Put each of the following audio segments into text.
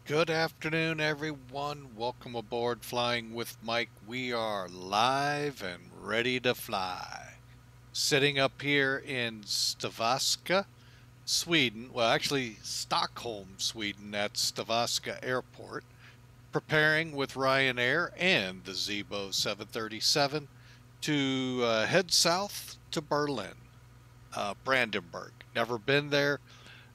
Good afternoon, everyone. Welcome aboard Flying with Mike. We are live and ready to fly. Sitting up here in Skavsta, Sweden. Well, actually, Stockholm, Sweden at Skavsta Airport. Preparing with Ryanair and the Zibo 737 to head south to Berlin, Brandenburg. Never been there.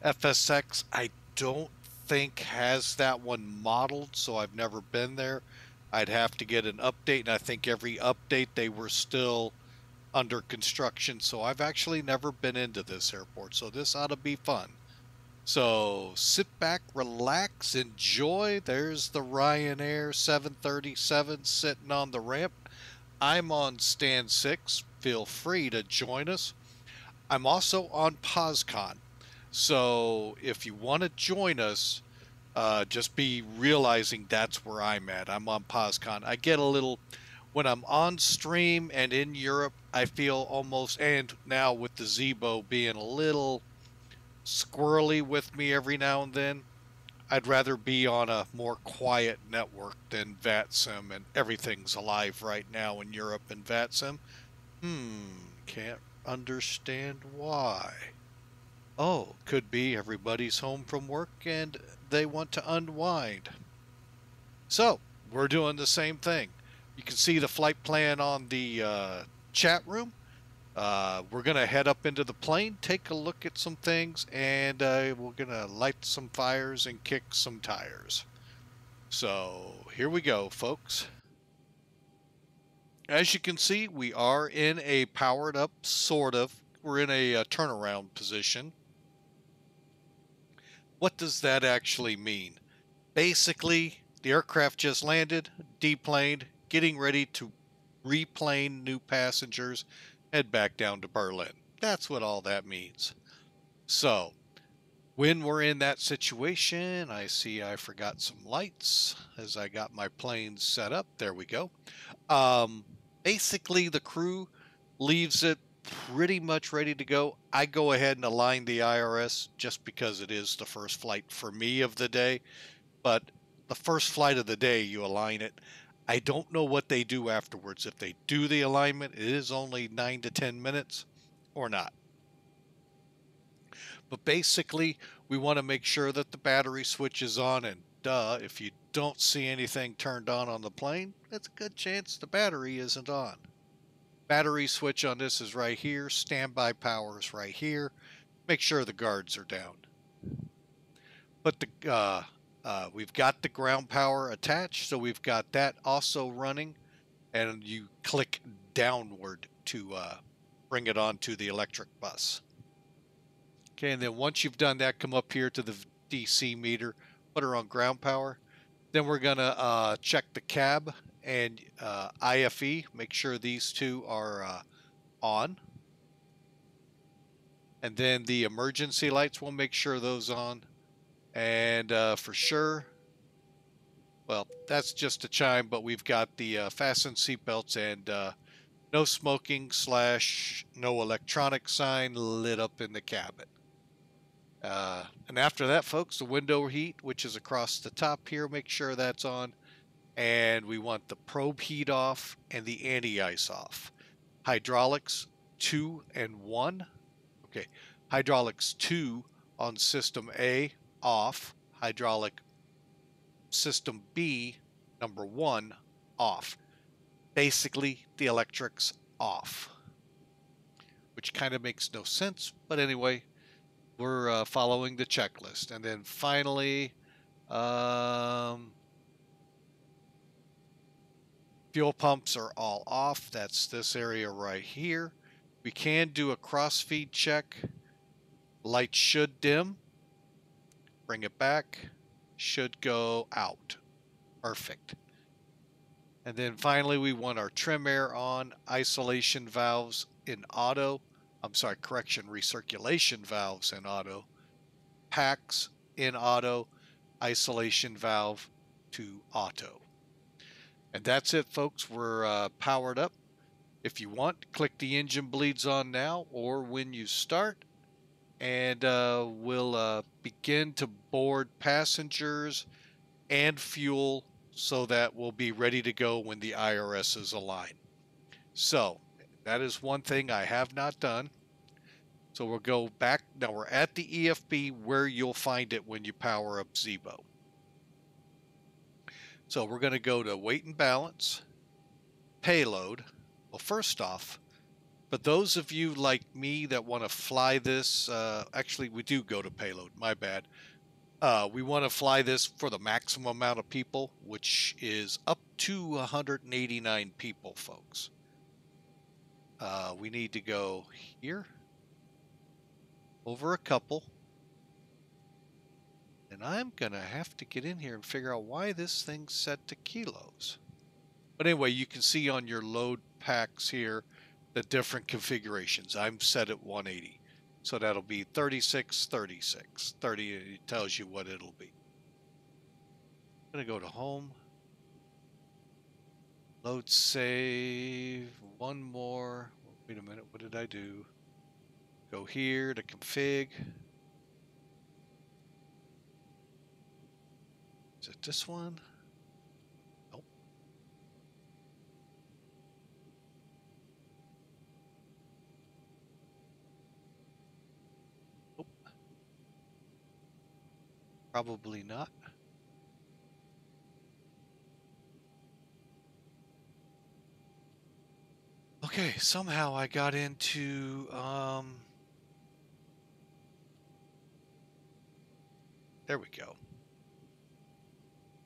FSX, I don't think has that one modeled, so I've never been there. I'd have to get an update, and I think every update they were still under construction, so I've actually never been into this airport, so this ought to be fun. So sit back, relax, enjoy. There's the Ryanair 737 sitting on the ramp. I'm on stand 6. Feel free to join us. I'm also on POSCON. So if you want to join us, just be realizing that's where I'm at. I'm on POSCON. I get a little, when I'm on stream and in Europe, I feel almost, and now with the Zibo being a little squirrely with me every now and then, I'd rather be on a more quiet network than VATSIM, and everything's alive right now in Europe and VATSIM. Can't understand why. Oh, could be everybody's home from work and they want to unwind. So, we're doing the same thing. You can see the flight plan on the chat room. We're going to head up into the plane, take a look at some things, and we're going to light some fires and kick some tires. So, here we go, folks. As you can see, we are in a powered up, sort of. We're in a turnaround position. What does that actually mean? Basically, the aircraft just landed, deplaned, getting ready to replane new passengers, head back down to Berlin. That's what all that means. So, when we're in that situation, I see I forgot some lights as I got my plane set up. There we go. Basically, the crew leaves it pretty much ready to go. I go ahead and align the IRS just because it is the first flight for me of the day. But the first flight of the day, you align it. I don't know what they do afterwards. If they do the alignment, it is only 9 to 10 minutes or not. But basically, we want to make sure that the battery switch is on, and if you don't see anything turned on the plane, it's a good chance the battery isn't on. Battery switch on this is right here. Standby power is right here. Make sure the guards are down. But we've got the ground power attached, so we've got that also running. And you click downward to bring it onto the electric bus. Okay, and then once you've done that, come up here to the DC meter, put her on ground power. Then we're going to check the cab and IFE, make sure these two are on. And then the emergency lights, we'll make sure those on. And for sure, well, that's just a chime, but we've got the fastened seatbelts and no smoking / no electronic sign lit up in the cabin. And after that, folks, the window heat, which is across the top here, make sure that's on. And we want the probe heat off and the anti-ice off. Hydraulics 2 and 1. Okay, hydraulics 2 on system A off. Hydraulic system B number 1 off. Basically, the electrics off. Which kind of makes no sense, but anyway, we're following the checklist. And then finally, Fuel pumps are all off. That's this area right here. We can do a crossfeed check. Light should dim. Bring it back. Should go out. Perfect. And then finally, we want our trim air on, isolation valves in auto. I'm sorry, correction, recirculation valves in auto. Packs in auto, isolation valve to auto. And that's it, folks. We're powered up. If you want, click the engine bleeds on now or when you start. And we'll begin to board passengers and fuel so that we'll be ready to go when the IRSs align. So that is one thing I have not done. So we'll go back. Now we're at the EFB where you'll find it when you power up Zibo. So we're going to go to weight and balance, payload. Well, first off, for those of you like me that want to fly this, actually we do go to payload, my bad. We want to fly this for the maximum amount of people, which is up to 189 people, folks. We need to go here, over a couple. And I'm going to have to get in here and figure out why this thing's set to kilos. But anyway, you can see on your load packs here the different configurations. I'm set at 180. So that'll be 36, 36. 30, it tells you what it'll be. I'm going to go to home. Load save. One more. Wait a minute. What did I do? Go here to config. Is it this one? Nope. Nope. Probably not. Okay, somehow I got into there we go.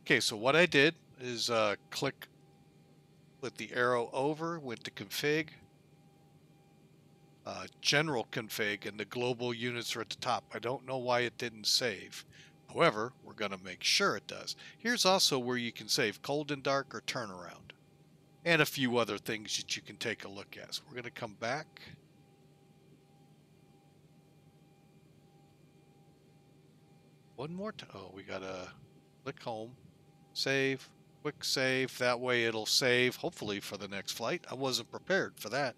Okay, so what I did is click with the arrow over, went to config, general config, and the global units are at the top. I don't know why it didn't save. However, we're going to make sure it does. Here's also where you can save cold and dark or turnaround, and a few other things that you can take a look at. So we're going to come back. One more time. Oh, we got to click home. Save, quick save. That way it'll save, hopefully, for the next flight. I wasn't prepared for that.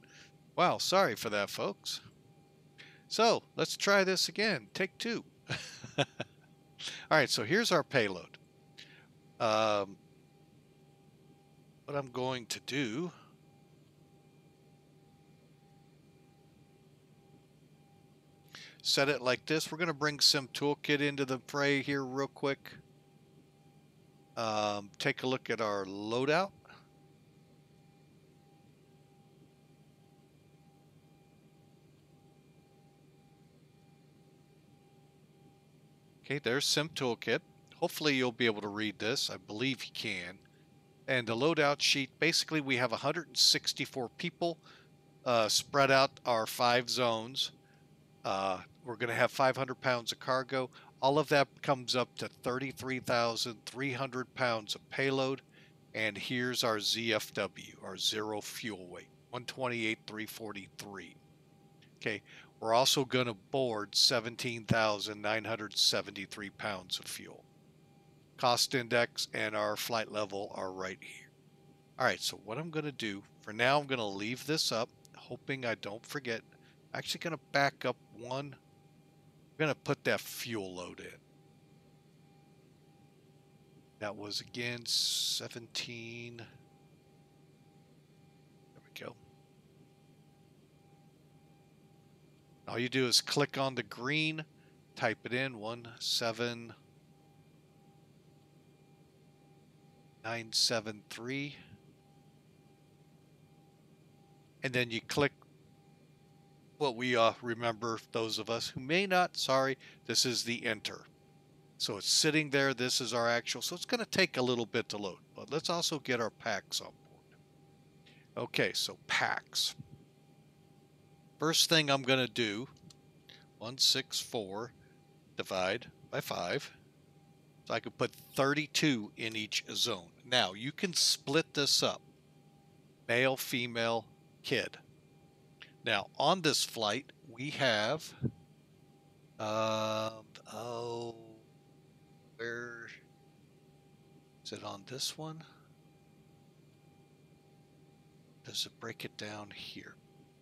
Wow, sorry for that, folks. So let's try this again. Take two. All right, so here's our payload. What I'm going to do, set it like this. We're going to bring Sim Toolkit into the fray here real quick. Take a look at our loadout. Okay, there's Sim Toolkit. Hopefully you'll be able to read this. I believe you can. And the loadout sheet, basically we have 164 people spread out our 5 zones. We're going to have 500 pounds of cargo. All of that comes up to 33,300 pounds of payload. And here's our ZFW, our zero fuel weight, 128,343. Okay, we're also going to board 17,973 pounds of fuel. Cost index and our flight level are right here. All right, so what I'm going to do, for now I'm going to leave this up, hoping I don't forget. I'm actually going to back up one. I'm going to put that fuel load in. That was again 17. There we go. All you do is click on the green, type it in, 17973. And then you click what we remember, those of us who may not, sorry, this is the enter. So it's sitting there. This is our actual. So it's going to take a little bit to load. But let's also get our packs on board. Okay, so packs. First thing I'm going to do, 164 divide by 5. So I could put 32 in each zone. Now, you can split this up. Male, female, kid. Now, on this flight, we have, where is it on this one? Does it break it down here?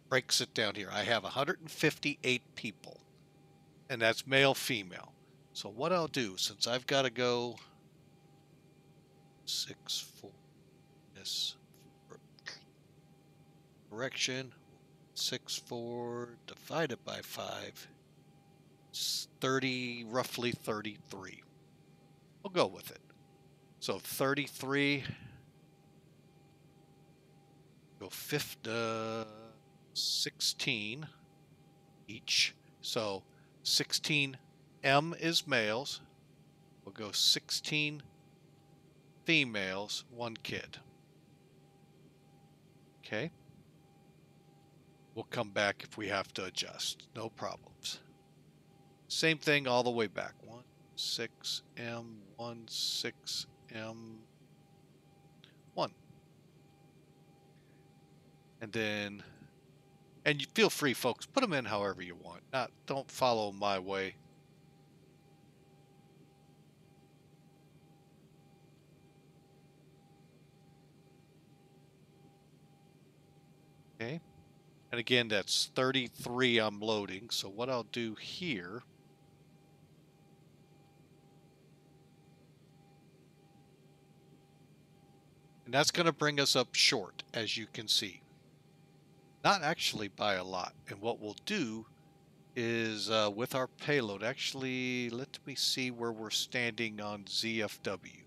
Breaks it down here. I have 158 people, and that's male, female. So what I'll do, since I've got to go 6-4, this correction, 6-4 divided by 5, it's 30, roughly 33. We'll go with it. So 33, go 16 each. So 16 M is males. We'll go 16 females, 1 kid. Okay. We'll come back if we have to adjust. No problems. Same thing all the way back. 16M, 16M, 1. And then, and you feel free, folks, put them in however you want. Don't follow my way. Okay. And again, that's 33 I'm loading. So what I'll do here, and that's going to bring us up short, as you can see. Not actually by a lot. And what we'll do is with our payload, actually, let me see where we're standing on ZFW.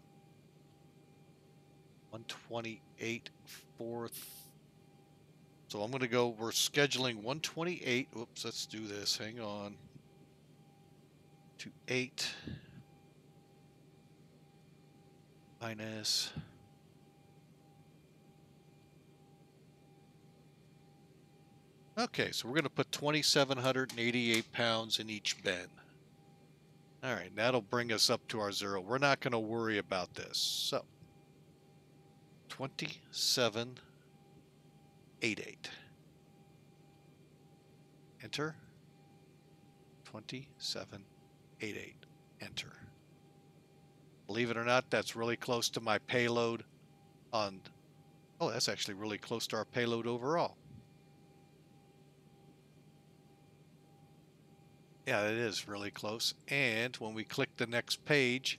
128 fourth. So I'm going to go, we're scheduling 128. Oops, let's do this. Hang on. To 8 minus. Okay, so we're going to put 2,788 pounds in each bin. All right, that'll bring us up to our 0. We're not going to worry about this. So 2788. Enter. 2788. Enter. Believe it or not, that's really close to my payload on... Oh, that's actually really close to our payload overall. Yeah, it is really close. And when we click the next page,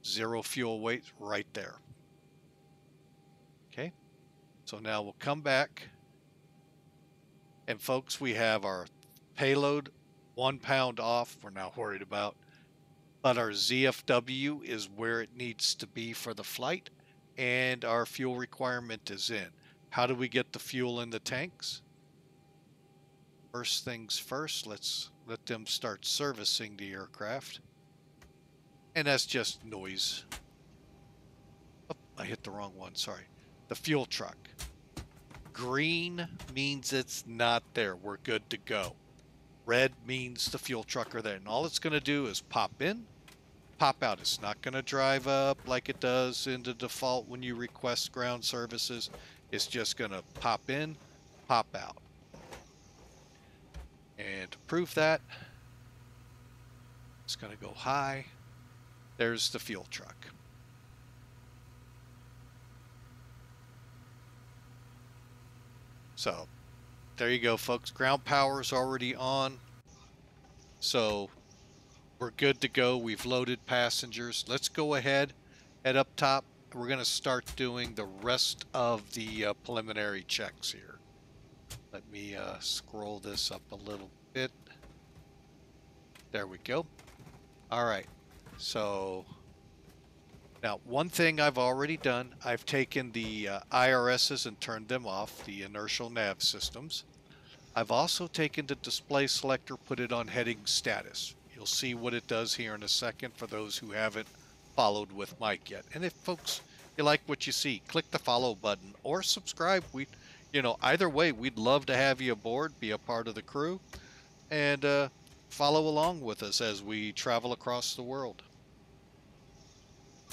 0 fuel weight right there. Okay. So now we'll come back. And folks, we have our payload 1 pound off. We're not worried about. But our ZFW is where it needs to be for the flight. And our fuel requirement is in. How do we get the fuel in the tanks? First things first, let's let them start servicing the aircraft. And that's just noise. Oh, I hit the wrong one, sorry. The fuel truck. Green means it's not there. We're good to go. Red means the fuel truck are there. And all it's going to do is pop in, pop out. It's not going to drive up like it does in the default when you request ground services. It's just going to pop in, pop out. And to prove that, it's going to go high. There's the fuel truck. So there you go, folks. Ground power is already on. So we're good to go. We've loaded passengers. Let's go ahead, head up top. We're going to start doing the rest of the preliminary checks here. Let me scroll this up a little bit. There we go. All right. So now one thing I've already done, I've taken the IRSs and turned them off, the inertial nav systems. I've also taken the display selector, put it on heading status. You'll see what it does here in a second for those who haven't followed with Mike yet. And if folks, you like what you see, click the follow button or subscribe. you know, either way, we'd love to have you aboard, be a part of the crew, and follow along with us as we travel across the world.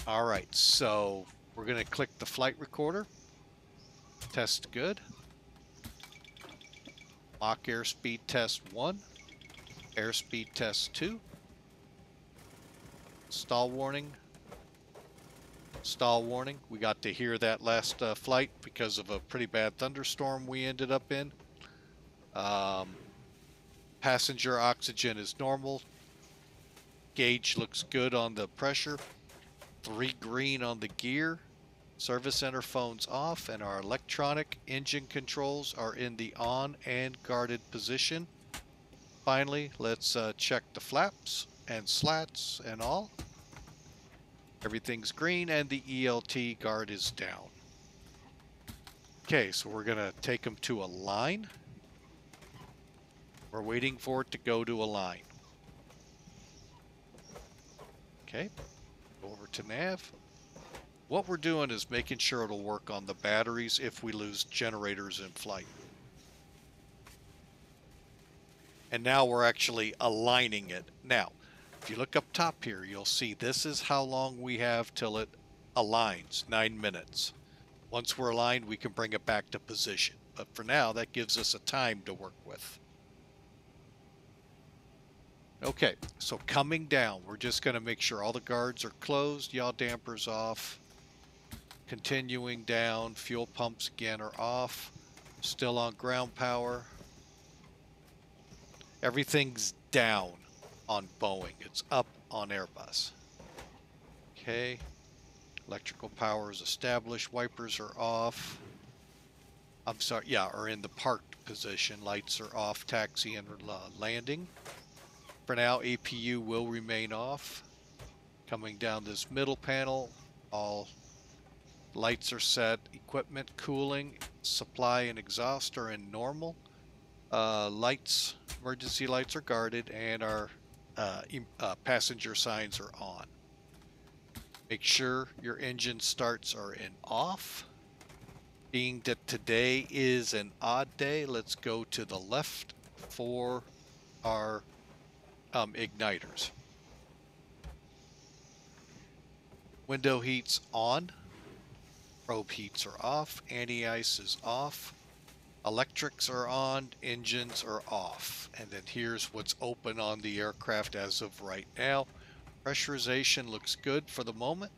All right, so we're going to click the flight recorder. Test good. Lock airspeed test 1. Airspeed test 2. Stall warning. Stall warning. We got to hear that last flight because of a pretty bad thunderstorm we ended up in. Passenger oxygen is normal. Gauge looks good on the pressure. 3 green on the gear. Service center phone's off, and our electronic engine controls are in the on and guarded position. Finally, let's check the flaps and slats and all. Everything's green, and the ELT guard is down. Okay, so we're going to take them to a line. We're waiting for it to go to a line. Okay, go over to nav. What we're doing is making sure it'll work on the batteries if we lose generators in flight. And now we're actually aligning it. Now, if you look up top here, you'll see this is how long we have till it aligns, 9 minutes. Once we're aligned, we can bring it back to position. But for now, that gives us a time to work with. Okay, so coming down, we're just going to make sure all the guards are closed, yaw dampers off. Continuing down, fuel pumps again are off. Still on ground power. Everything's down on Boeing. It's up on Airbus. Okay. Electrical power is established. Wipers are off. I'm sorry, yeah, are in the parked position. Lights are off, taxi and landing. For now, APU will remain off. Coming down this middle panel, all lights are set. Equipment, cooling, supply and exhaust are in normal. Lights, emergency lights are guarded, and our passenger signs are on. Make sure your engine starts are in off. Being that today is an odd day, let's go to the left for our igniters. Window heats on. Probe heats are off. Anti-ice is off. Electrics are on. Engines are off. And then here's what's open on the aircraft as of right now. Pressurization looks good for the moment.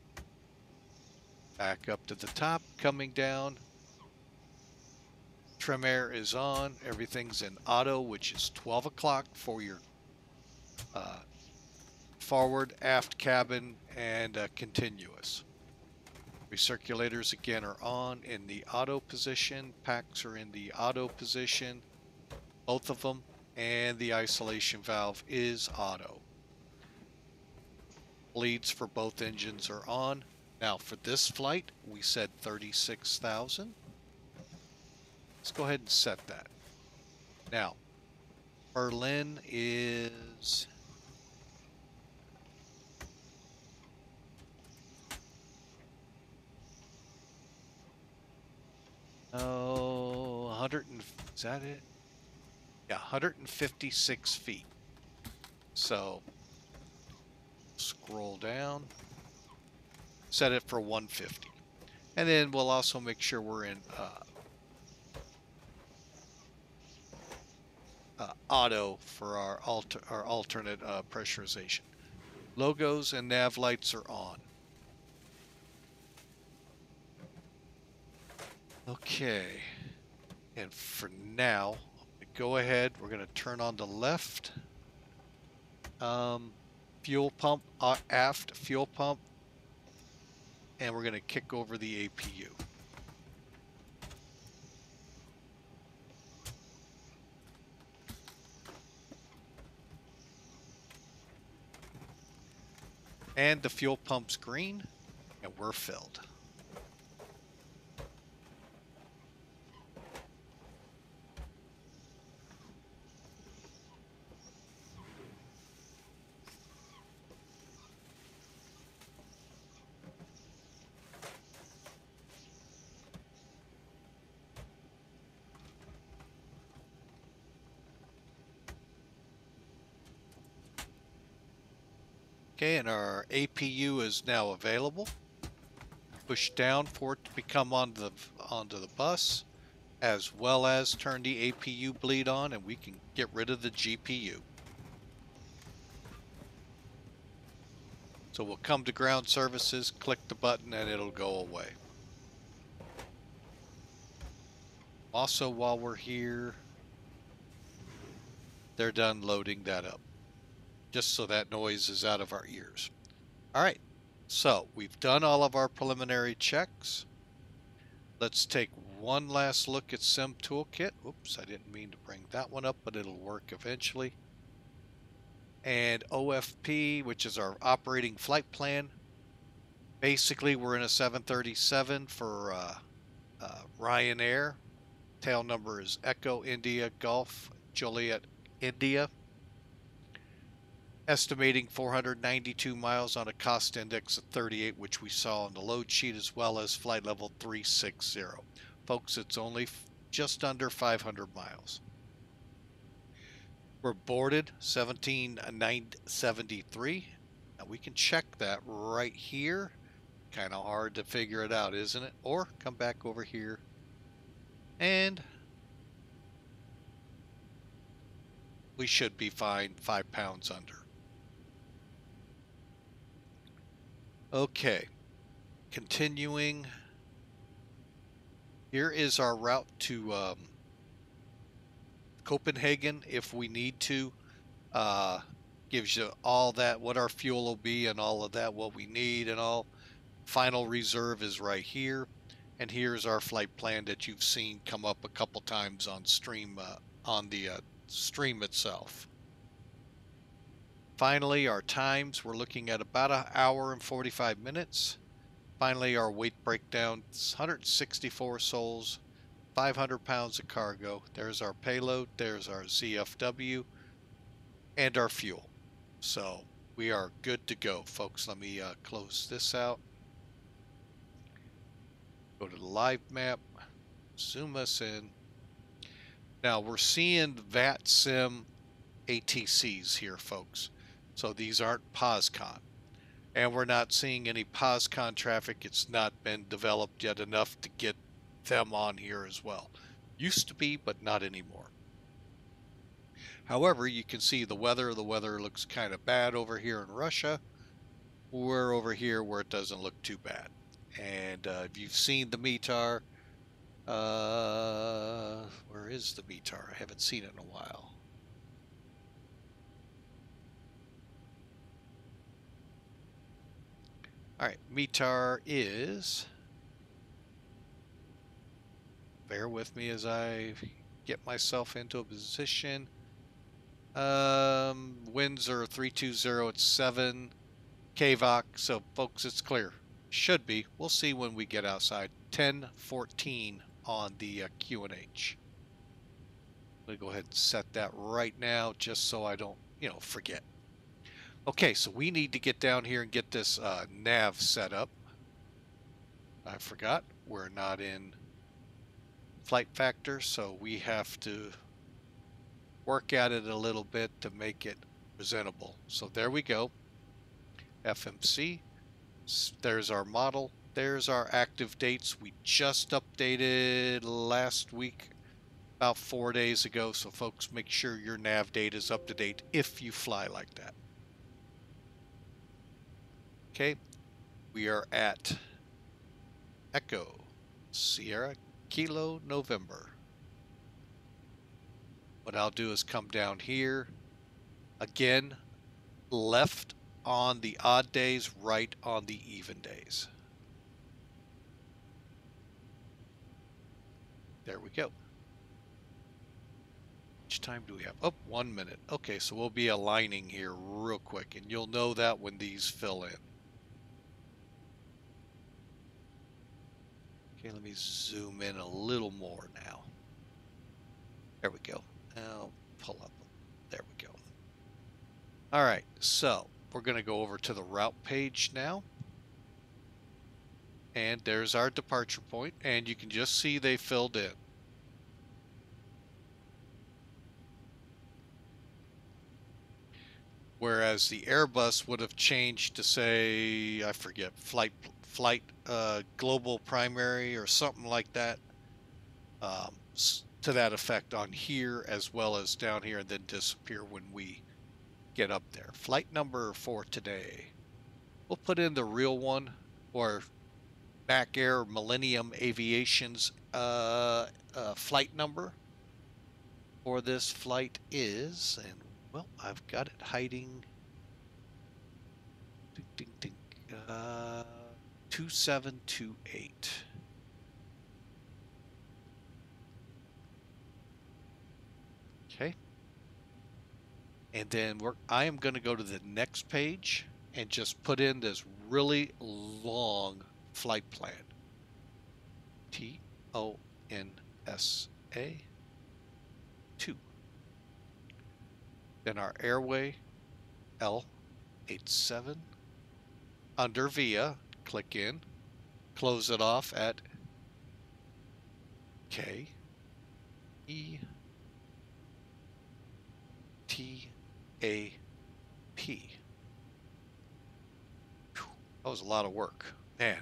Back up to the top, coming down. Trim air is on. Everything's in auto, which is 12 o'clock for your forward, aft cabin, and continuous. Recirculators again are on in the auto position. Packs are in the auto position, both of them, and the isolation valve is auto. Bleeds for both engines are on. Now for this flight, we said 36,000. Let's go ahead and set that. Now, Berlin is... Oh, 100 and, is that it? Yeah, 156 feet. So, scroll down, set it for 150. And then we'll also make sure we're in auto for our alternate pressurization. Logos and nav lights are on. Okay, and for now, go ahead, we're going to turn on the left. Fuel pump, aft fuel pump, and we're going to kick over the APU. And the fuel pump's green, and we're filled. Okay, and our APU is now available. Push down for it to become onto the bus, as well as turn the APU bleed on, and we can get rid of the GPU. So we'll come to ground services, click the button, and it'll go away. Also, while we're here, they're done loading that up, just so that noise is out of our ears. All right, so we've done all of our preliminary checks. Let's take one last look at Sim Toolkit. Oops, I didn't mean to bring that one up, but it'll work eventually. And OFP, which is our operating flight plan. Basically, we're in a 737 for Ryanair. Tail number is Echo India Golf Juliet India. Estimating 492 miles on a cost index of 38, which we saw on the load sheet, as well as flight level 360. Folks, it's only just under 500 miles. We're boarded 17,973. Now we can check that right here. Kind of hard to figure it out, isn't it? Or come back over here and we should be fine, 5 pounds under. Okay, continuing. Here is our route to Copenhagen if we need to. Gives you all that, what our fuel will be and all of that, what we need and all. Final reserve is right here. And here's our flight plan that you've seen come up a couple times on stream, on the stream itself. Finally, our times, we're looking at about an hour and 45 minutes. Finally, our weight breakdown, 164 souls, 500 pounds of cargo. There's our payload, there's our ZFW, and our fuel. So we are good to go, folks. Let me close this out. Go to the live map, zoom us in. Now we're seeing VATSIM ATCs here, folks. So these aren't POSCON. And we're not seeing any POSCON traffic. It's not been developed yet enough to get them on here as well. Used to be, but not anymore. However, you can see the weather. The weather looks kind of bad over here in Russia. We're over here where it doesn't look too bad. And if you've seen the METAR, where is the METAR? I haven't seen it in a while. All right, METAR is, bear with me as I get myself into a position. Winds are 320 at 7 kVOC, so folks, it's clear. Should be. We'll see when we get outside. 1014 on the QNH. I'm going to go ahead and set that right now just so I don't, forget. Okay, so we need to get down here and get this nav set up. I forgot. We're not in Flight Factor, so we have to work at it a little bit to make it presentable. So there we go. FMC. There's our model. There's our active dates. We just updated last week, about 4 days ago. So folks, make sure your nav date is up to date if you fly like that. Okay, we are at Echo Sierra Kilo November. What I'll do is come down here again, left on the odd days, right on the even days. There we go. How much time do we have? Oh, 1 minute. Okay, so we'll be aligning here real quick, and you'll know that when these fill in. Okay, let me zoom in a little more now. There we go. Now pull up. There we go. All right, so we're going to go over to the route page now. And there's our departure point, and you can just see they filled in. whereas the Airbus would have changed to say, I forget, flight global primary or something like that, to that effect on here as well as down here, and then disappear when we get up there. Flight number for today. We'll put in the real one, or Mac Air Millennium Aviation's flight number for this flight is, and well, I've got it hiding. Ding, ding, ding. 2728. Okay. And then I am going to go to the next page and just put in this really long flight plan. TONSA 2. Then our airway L87. Under VIA, click in, close it off at KETTAP. That was a lot of work. Man,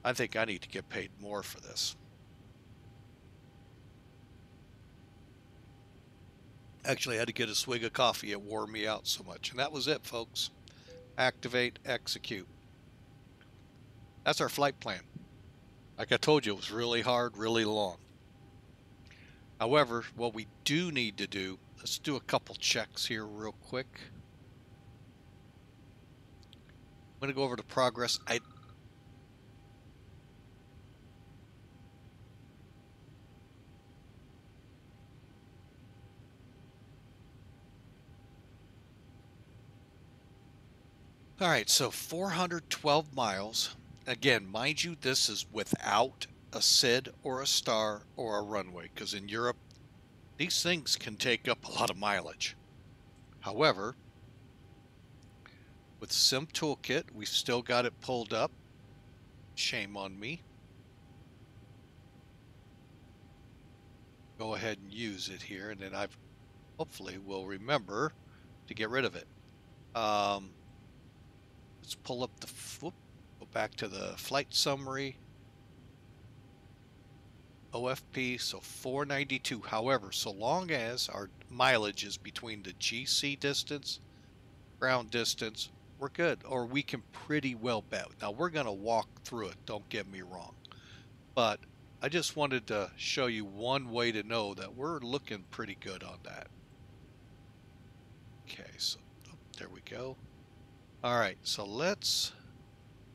I think I need to get paid more for this. Actually, I had to get a swig of coffee. It wore me out so much. And that was it, folks. Activate, execute. That's our flight plan. Like I told you, it was really hard, really long. However, what we do need to do, let's do a couple checks here real quick. I'm going to go over to progress. All right, so 412 miles. Again, mind you, this is without a SID or a star or a runway, because in Europe, these things can take up a lot of mileage. However, with Sim Toolkit, we've still got it pulled up. Shame on me. Go ahead and use it here, and then I've hopefully will remember to get rid of it. Let's pull up the go back to the flight summary. OFP, so 492. However, so long as our mileage is between the GC distance, ground distance, we're good, or we can pretty well bet. Now we're going to walk through it, don't get me wrong, but I just wanted to show you one way to know that we're looking pretty good on that. Okay, so there we go. All right, so let's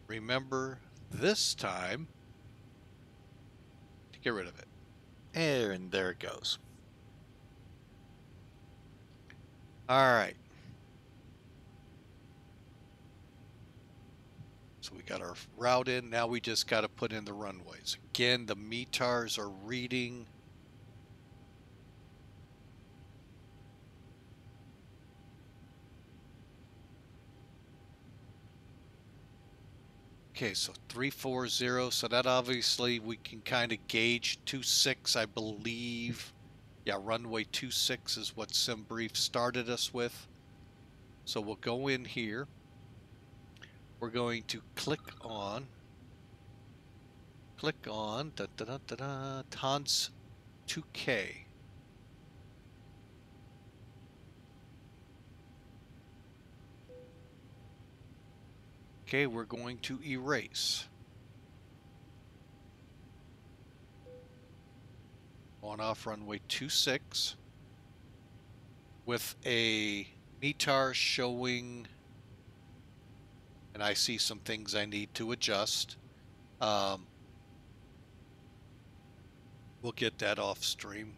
remember this time to get rid of it. And there it goes. All right. So we got our route in. Now we just got to put in the runways. Again, the METARs are reading. Okay, so 340, so that obviously we can kind of gauge 26, I believe. Yeah, runway 26 is what SimBrief started us with. So we'll go in here. We're going to click on TONS 2K. Okay, we're going to erase. On off runway 26 with a METAR showing, and I see some things I need to adjust. We'll get that off stream.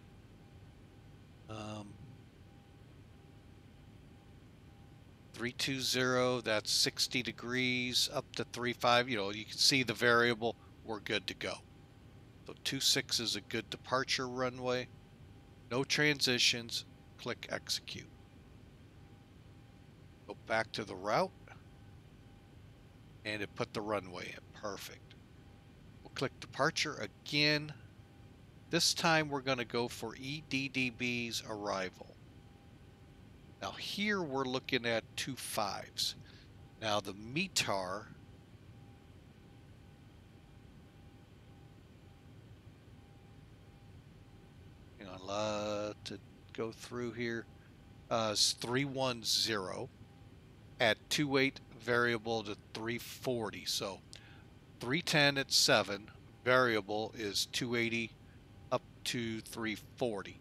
320, that's 60 degrees up to 35. You know, you can see the variable. We're good to go. So 26 is a good departure runway. No transitions. Click execute. Go back to the route. And it put the runway in. Perfect. We'll click departure again. This time we're going to go for EDDB's arrival. Now here we're looking at 2 5s. Now the METAR, hang on, a lot to go through here, is 310 at 2.8 variable to 340. So 310 at 7, variable is 280 up to 340.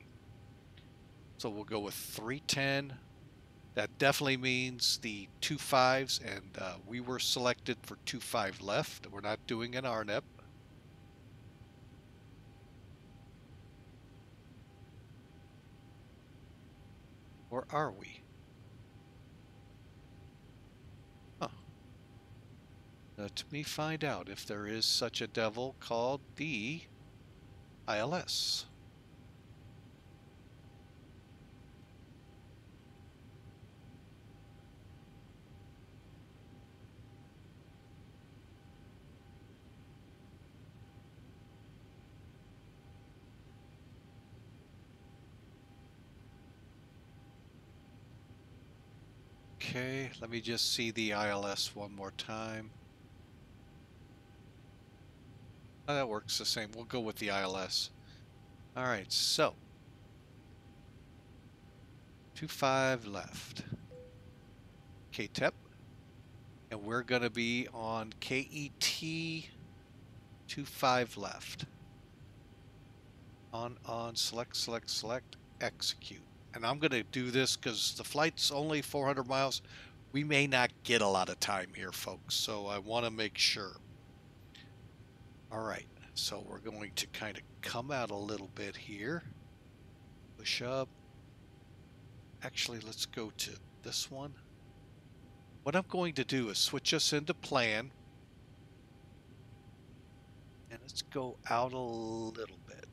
So we'll go with 310. That definitely means the 2 5s, and we were selected for 2 5 left. We're not doing an RNEP. Or are we? Huh. Let me find out if there is such a devil called the ILS. Okay, let me just see the ILS one more time. Oh, that works the same. We'll go with the ILS. All right, so 2 5 left. KTEP, and we're going to be on KET 2 5 left. On, select, execute. And I'm going to do this because the flight's only 400 miles. We may not get a lot of time here, folks, so I want to make sure. All right, so we're going to kind of come out a little bit here. Push up. Actually, let's go to this one. What I'm going to do is switch us into plan. And let's go out a little bit.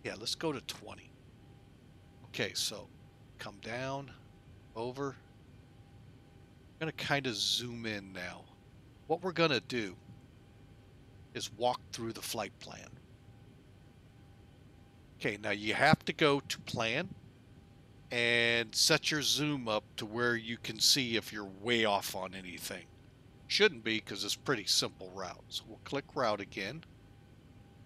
Yeah, let's go to 20. Okay, so come down, over. I'm going to kind of zoom in now. What we're going to do is walk through the flight plan. Okay, now you have to go to plan and set your zoom up to where you can see if you're way off on anything. Shouldn't be, because it's pretty simple route. So we'll click route again.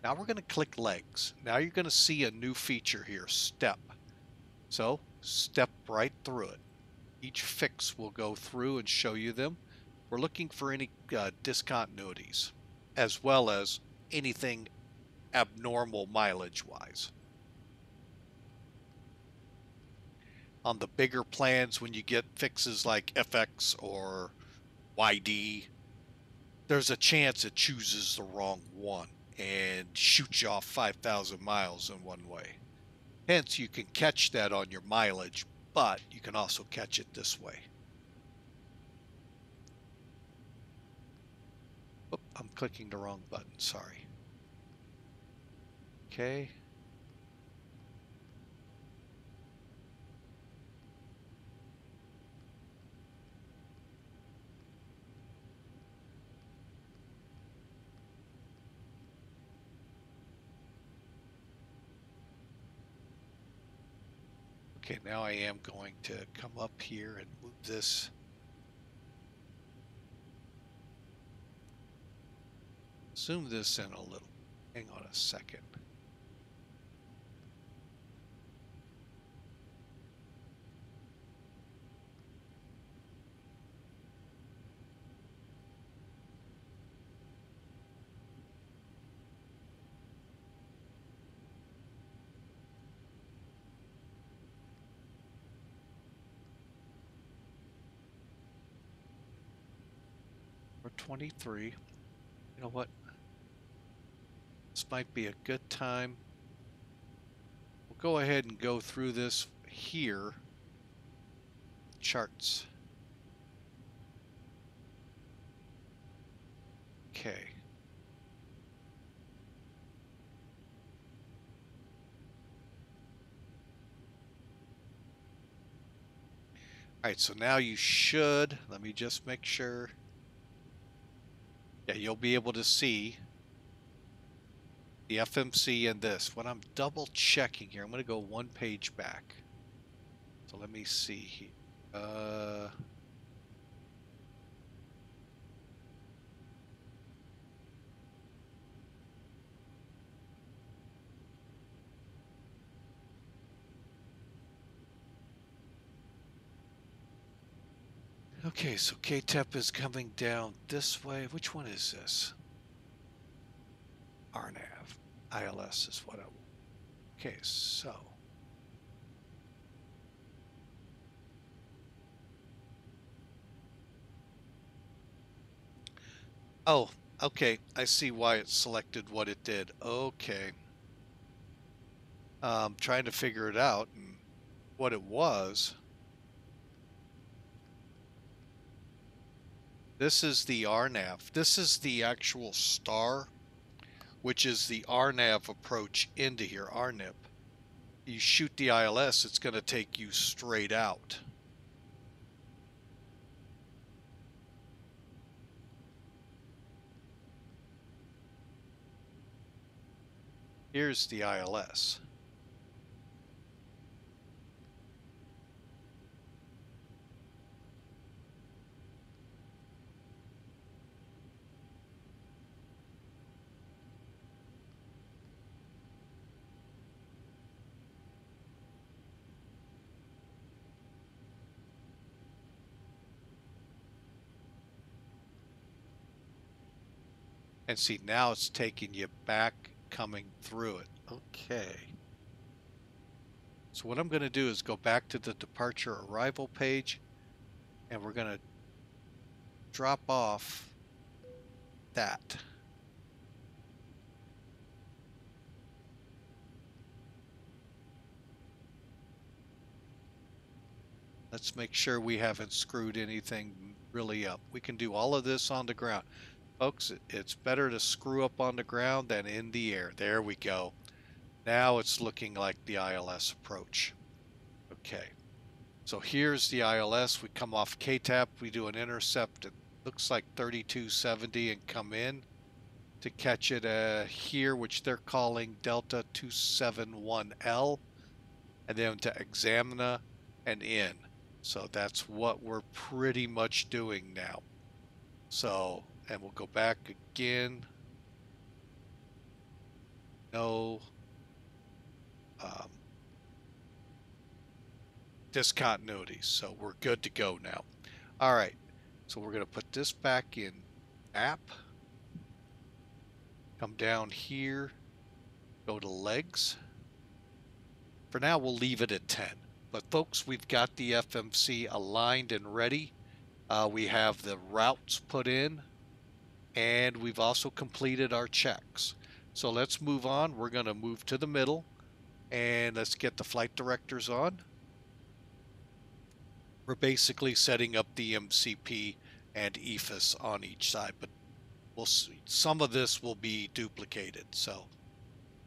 Now we're going to click legs. Now you're going to see a new feature here, step. So step right through it. Each fix will go through and show you them. We're looking for any discontinuities, as well as anything abnormal mileage-wise. On the bigger plans, when you get fixes like FX or YD, there's a chance it chooses the wrong one and shoots you off 5,000 miles in one way. Hence, you can catch that on your mileage, but you can also catch it this way. Oop, I'm clicking the wrong button, sorry. Okay. Okay, now I am going to come up here and move this. Zoom this in a little. Hang on a second. We're 23. You know what? This might be a good time. We'll go ahead and go through this here. Charts. Okay. All right, so now you should, let me just make sure. Yeah, you'll be able to see the FMC and this. When I'm double checking here, I'm going to go one page back. So let me see here. Okay, so KTEP is coming down this way. Which one is this? RNAV. ILS is what I want. Okay, so. Oh, okay. I see why it selected what it did. Okay. Trying to figure it out and what it was. This is the RNAV. This is the actual star, which is the RNAV approach into here, RNIP. You shoot the ILS, it's going to take you straight out. Here's the ILS. And see, now it's taking you back, coming through it. Okay. So what I'm going to do is go back to the departure arrival page, and we're going to drop off that. Let's make sure we haven't screwed anything really up. We can do all of this on the ground. Folks, it's better to screw up on the ground than in the air. There we go. Now it's looking like the ILS approach. Okay. So here's the ILS. We come off KTAP. We do an intercept. It looks like 3270 and come in to catch it here, which they're calling Delta 271L. And then to Examina and in. So that's what we're pretty much doing now. So, and we'll go back again. No discontinuities. So we're good to go now. All right. So we're going to put this back in app. Come down here. Go to legs. For now, we'll leave it at 10. But folks, we've got the FMC aligned and ready. We have the routes put in, and we've also completed our checks. So let's move on. We're going to move to the middle, and let's get the flight directors on. We're basically setting up the MCP and EFIS on each side, but we'll see. Some of this will be duplicated. So,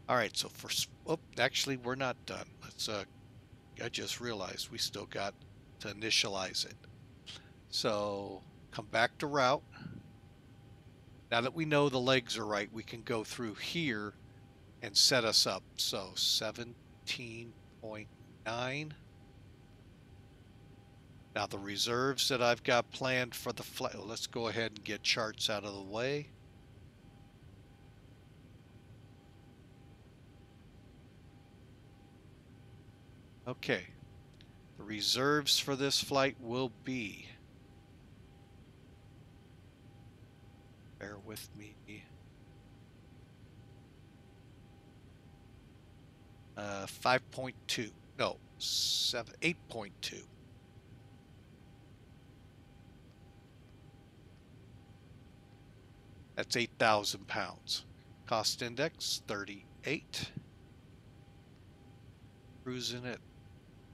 all right. So actually, we're not done. Let's. I just realized we still got to initialize it. So come back to route. Now that we know the legs are right, we can go through here and set us up. So 17.9. Now the reserves that I've got planned for the flight, let's go ahead and get charts out of the way. Okay, the reserves for this flight will be, bear with me, 5.2, no, 8.2. That's 8,000 pounds. Cost index, 38. Cruising at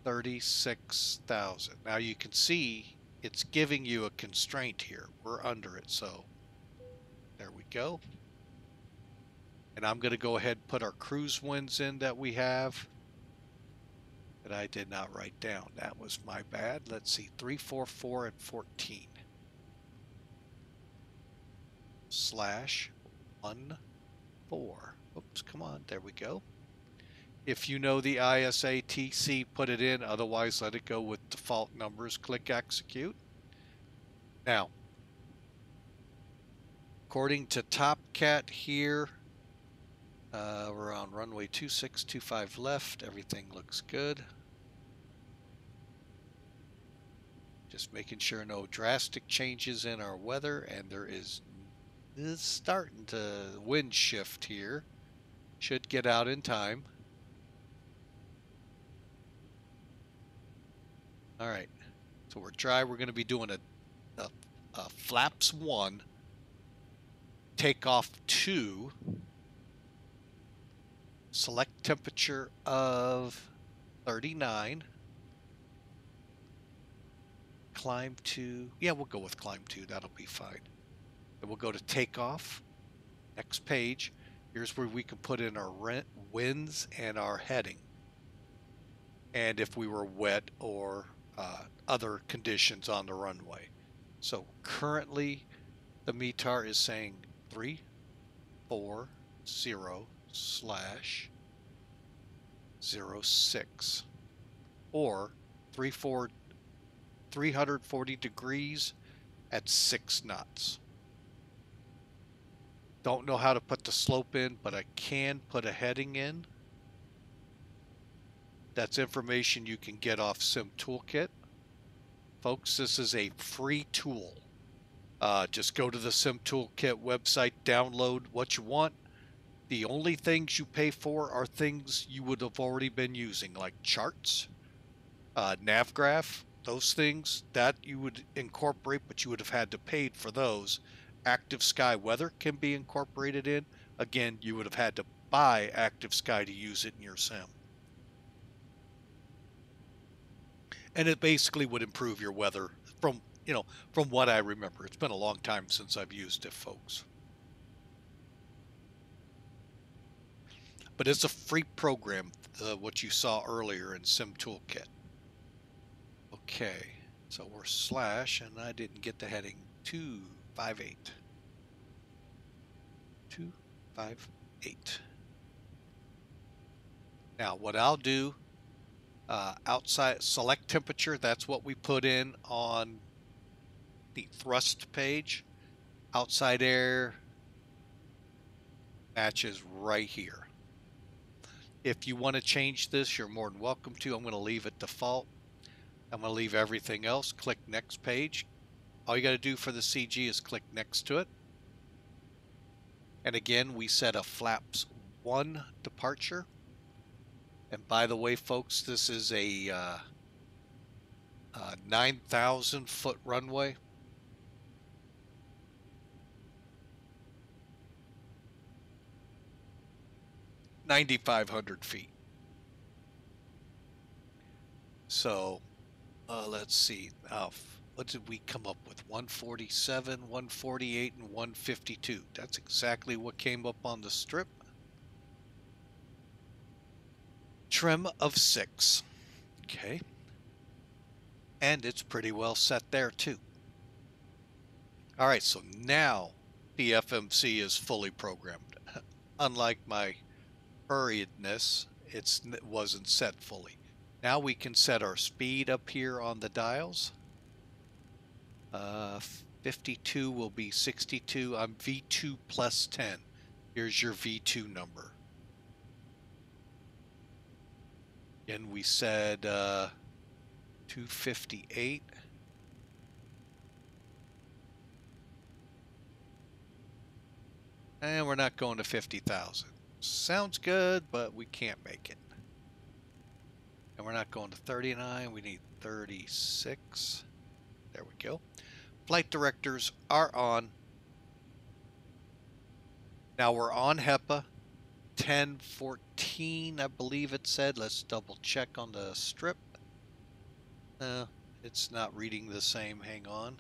36,000. Now you can see it's giving you a constraint here. We're under it, so there we go. And I'm going to go ahead and put our cruise winds in that we have that I did not write down. That was my bad. Let's see, 344 and 14. /14. Oops, come on, there we go. If you know the ISATC, put it in. Otherwise, let it go with default numbers. Click execute. Now, according to TOPCAT here, we're on runway 2625 left. Everything looks good. Just making sure no drastic changes in our weather, and there is starting to wind shift here. Should get out in time. All right, so we're dry. We're going to be doing a flaps 1, takeoff 2, select temperature of 39, climb to, yeah, we'll go with climb 2. That'll be fine. And we'll go to takeoff. Next page. Here's where we can put in our winds and our heading. And if we were wet or other conditions on the runway. So currently the METAR is saying 340/06 or 340 degrees at 6 knots. Don't know how to put the slope in, but I can put a heading in. That's information you can get off Sim Toolkit. Folks, this is a free tool. Just go to the Sim Toolkit website, download what you want. The only things you pay for are things you would have already been using, like charts, Navigraph, those things that you would incorporate, but you would have had to pay for those. Active Sky Weather can be incorporated in. Again, you would have had to buy Active Sky to use it in your sim. And it basically would improve your weather from what I remember. It's been a long time since I've used it, folks. But it's a free program, what you saw earlier in Sim Toolkit. Okay, so we're slash, and I didn't get the heading 258. 258. Now, what I'll do, outside select temperature, that's what we put in on the thrust page. Outside air matches right here. If you want to change this, you're more than welcome to. I'm going to leave it default. I'm going to leave everything else. Click next page. All you got to do for the CG is click next to it. And again, we set a flaps 1 departure. And by the way, folks, this is a 9,000 foot runway. (9,500 feet). So let's see. What did we come up with? 147, 148, and 152. That's exactly what came up on the strip. Trim of 6. Okay. And it's pretty well set there too. All right, so now the FMC is fully programmed. Unlike my hurriedness, it wasn't set fully. Now we can set our speed up here on the dials. 52 will be 62. I'm V2 plus 10. Here's your V2 number. And we said 258. And we're not going to 50,000. Sounds good, but we can't make it. And we're not going to 39. We need 36. There we go. Flight directors are on. Now we're on HEPA 1014, I believe it said. Let's double check on the strip. It's not reading the same. Hang on.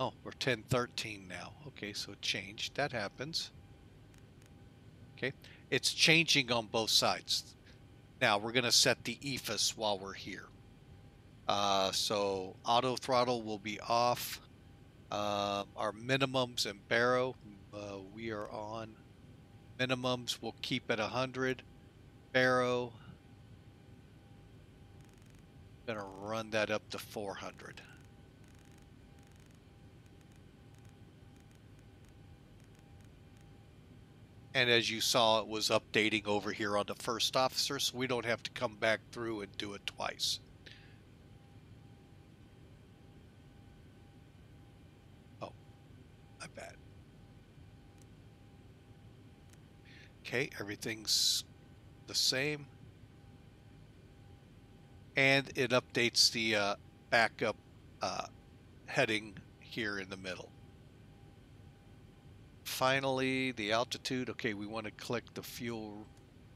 Oh, we're 1013 now. Okay, so it changed. That happens. Okay, it's changing on both sides. Now we're going to set the EFIS while we're here. So auto throttle will be off. Our minimums and baro, we are on minimums. We'll keep at 100. Baro, gonna run that up to 400. And as you saw, it was updating over here on the first officer, so we don't have to come back through and do it twice. Oh, my bad. Okay, everything's the same. And it updates the backup heading here in the middle. Finally, the altitude. Okay, we want to click the fuel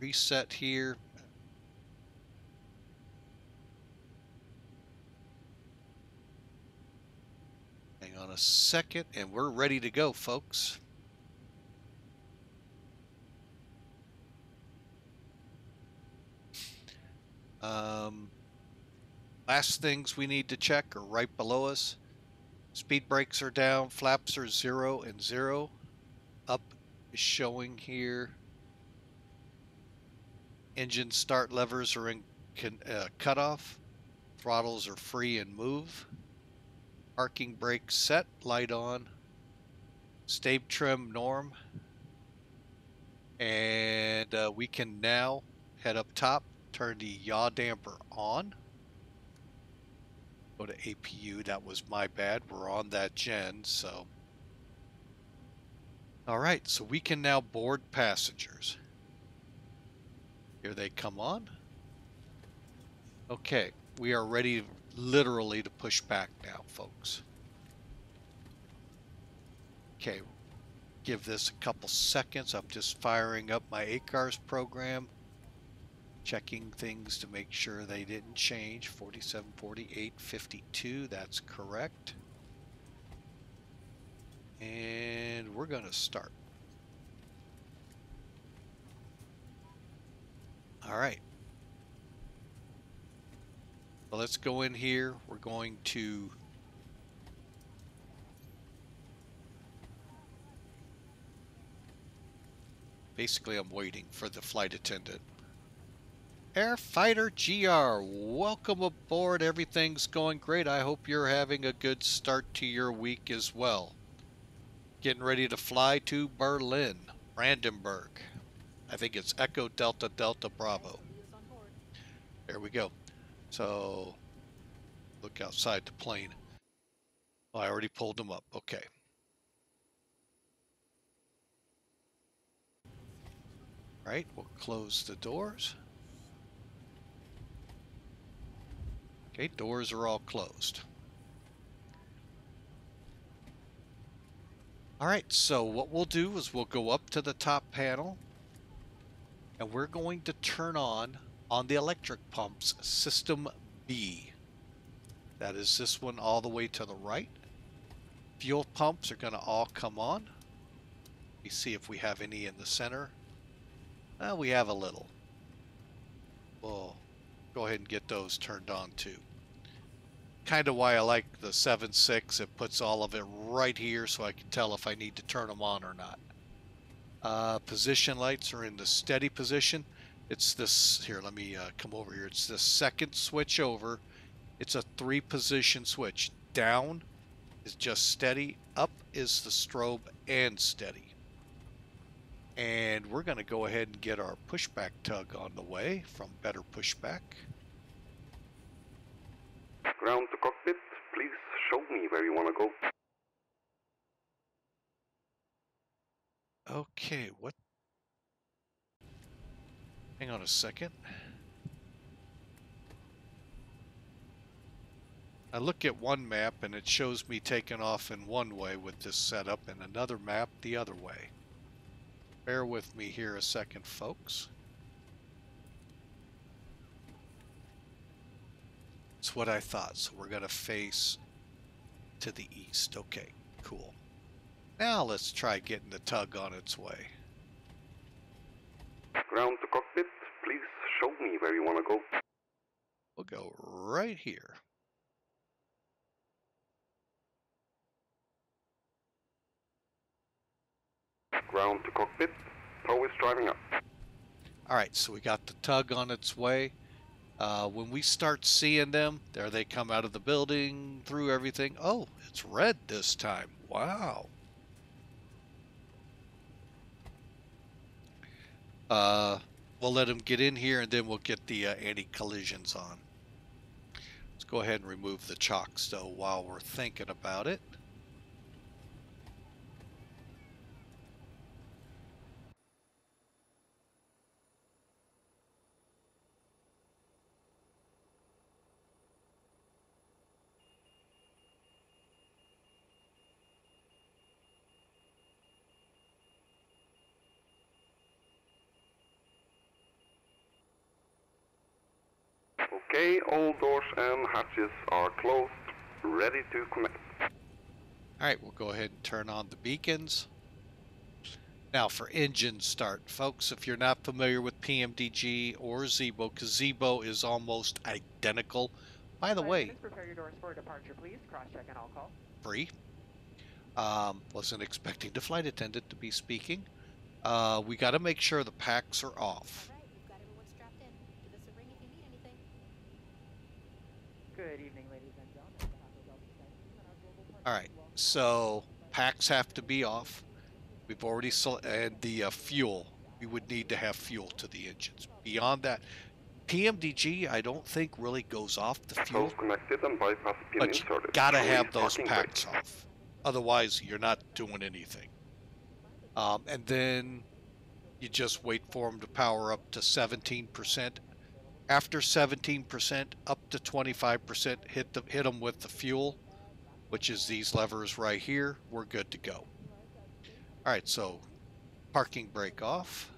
reset here. Hang on a second, and we're ready to go, folks. Last things we need to check are right below us. Speed brakes are down, flaps are 0 and 0. Up is showing here. Engine start levers are in cutoff. Throttles are free and move. Parking brake set, light on. Stab trim norm. And we can now head up top, turn the yaw damper on. Go to APU, that was my bad. We're on that gen, so. All right, so we can now board passengers. Here they come on. Okay, we are ready literally to push back now, folks. Okay, give this a couple seconds. I'm just firing up my ACARS program, checking things to make sure they didn't change. 474852, that's correct. And we're going to start. All right. So let's go in here. We're going to basically, I'm waiting for the flight attendant. Airfighter GR, welcome aboard. Everything's going great. I hope you're having a good start to your week as well. Getting ready to fly to Berlin, Brandenburg. I think it's Echo Delta Delta Bravo. There we go. So look outside the plane. Oh, I already pulled them up. Okay. All right, we'll close the doors. Okay, doors are all closed. All right, so what we'll do is we'll go up to the top panel and we're going to turn on the electric pumps, System B. That is this one all the way to the right. Fuel pumps are going to all come on. Let me see if we have any in the center. We have a little. We'll go ahead and get those turned on too. Kind of why I like the 7.6. It puts all of it right here so I can tell if I need to turn them on or not. Position lights are in the steady position. It's this, here, let me come over here. It's the second switch over. It's a 3-position switch. Down is just steady. Up is the strobe and steady. And we're going to go ahead and get our pushback tug on the way from Better Pushback. Ground to cockpit, please show me where you want to go. Okay, what? Hang on a second. I look at one map and it shows me taking off in one way with this setup and another map the other way. Bear with me here a second, folks. It's what I thought. So we're going to face to the east. Okay, cool. Now let's try getting the tug on its way. Ground to cockpit, please show me where you want to go. We'll go right here. ground to cockpit. Tow is driving up. Alright, so we got the tug on its way. When we start seeing them, there they come out of the building, through everything. Oh, it's red this time. Wow. We'll let them get in here and then we'll get the anti-collisions on. Let's go ahead and remove the chocks though while we're thinking about it. Okay, all doors and hatches are closed, ready to connect. Alright, we'll go ahead and turn on the beacons. Now for engine start, folks, if you're not familiar with PMDG or Zibo, because Zibo is almost identical. By the way, prepare your doors for departure, please. Cross-check and I'll call. Free. Wasn't expecting the flight attendant to be speaking. We got to make sure the packs are off. All right, we've got everyone strapped in. Give us a ring if you need anything. Good evening, ladies and gentlemen. All right, so packs have to be off. We've already and the fuel. We would need to have fuel to the engines. Beyond that, PMDG I don't think really goes off the fuel. Connected and bypass pin But you inserted. gotta have those packs off. Otherwise, you're not doing anything. And then you just wait for them to power up to 17%. After 17%, up to 25%, hit them with the fuel, which is these levers right here. We're good to go. All right, so parking brake off.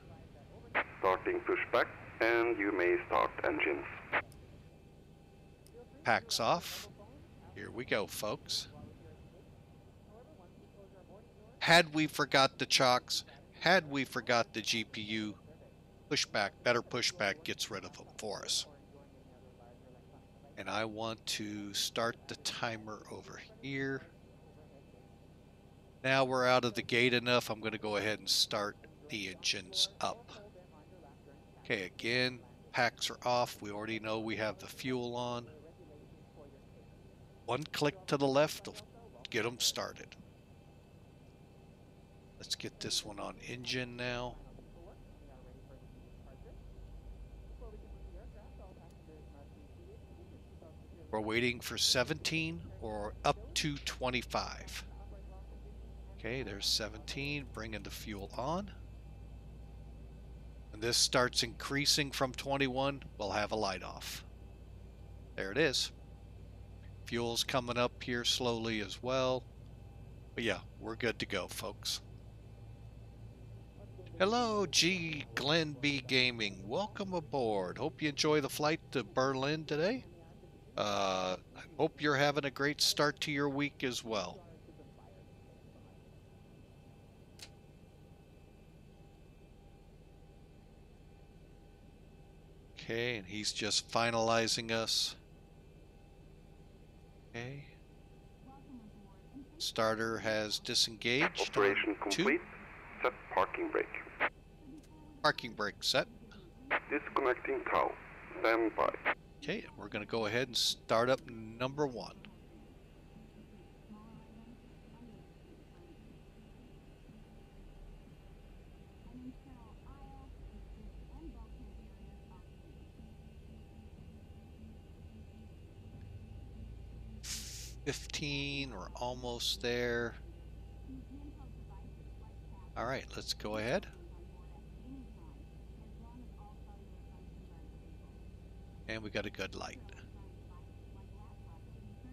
Starting pushback, and you may start engines. Packs off. Here we go, folks. Had we forgot the chocks, had we forgot the GPU, pushback, better pushback gets rid of them for us. And I want to start the timer over here. Now we're out of the gate enough, I'm going to go ahead and start the engines up. Okay, again, packs are off. We already know we have the fuel on. One click to the left will get them started. Let's get this one on engine now. We're waiting for 17 or up to 25. Okay, there's 17, bringing the fuel on. When this starts increasing from 21, we'll have a light off. There it is. Fuel's coming up here slowly as well. But yeah, we're good to go, folks. Hello, Glenn B Gaming. Welcome aboard. Hope you enjoy the flight to Berlin today. I hope you're having a great start to your week as well. Okay, and he's just finalizing us. Okay. Starter has disengaged. Operation complete. Set parking brake. Parking brake set. Disconnecting tow. Stand by. Okay, we're going to go ahead and start up number 1. We're almost there. All right, let's go ahead. And we got a good light.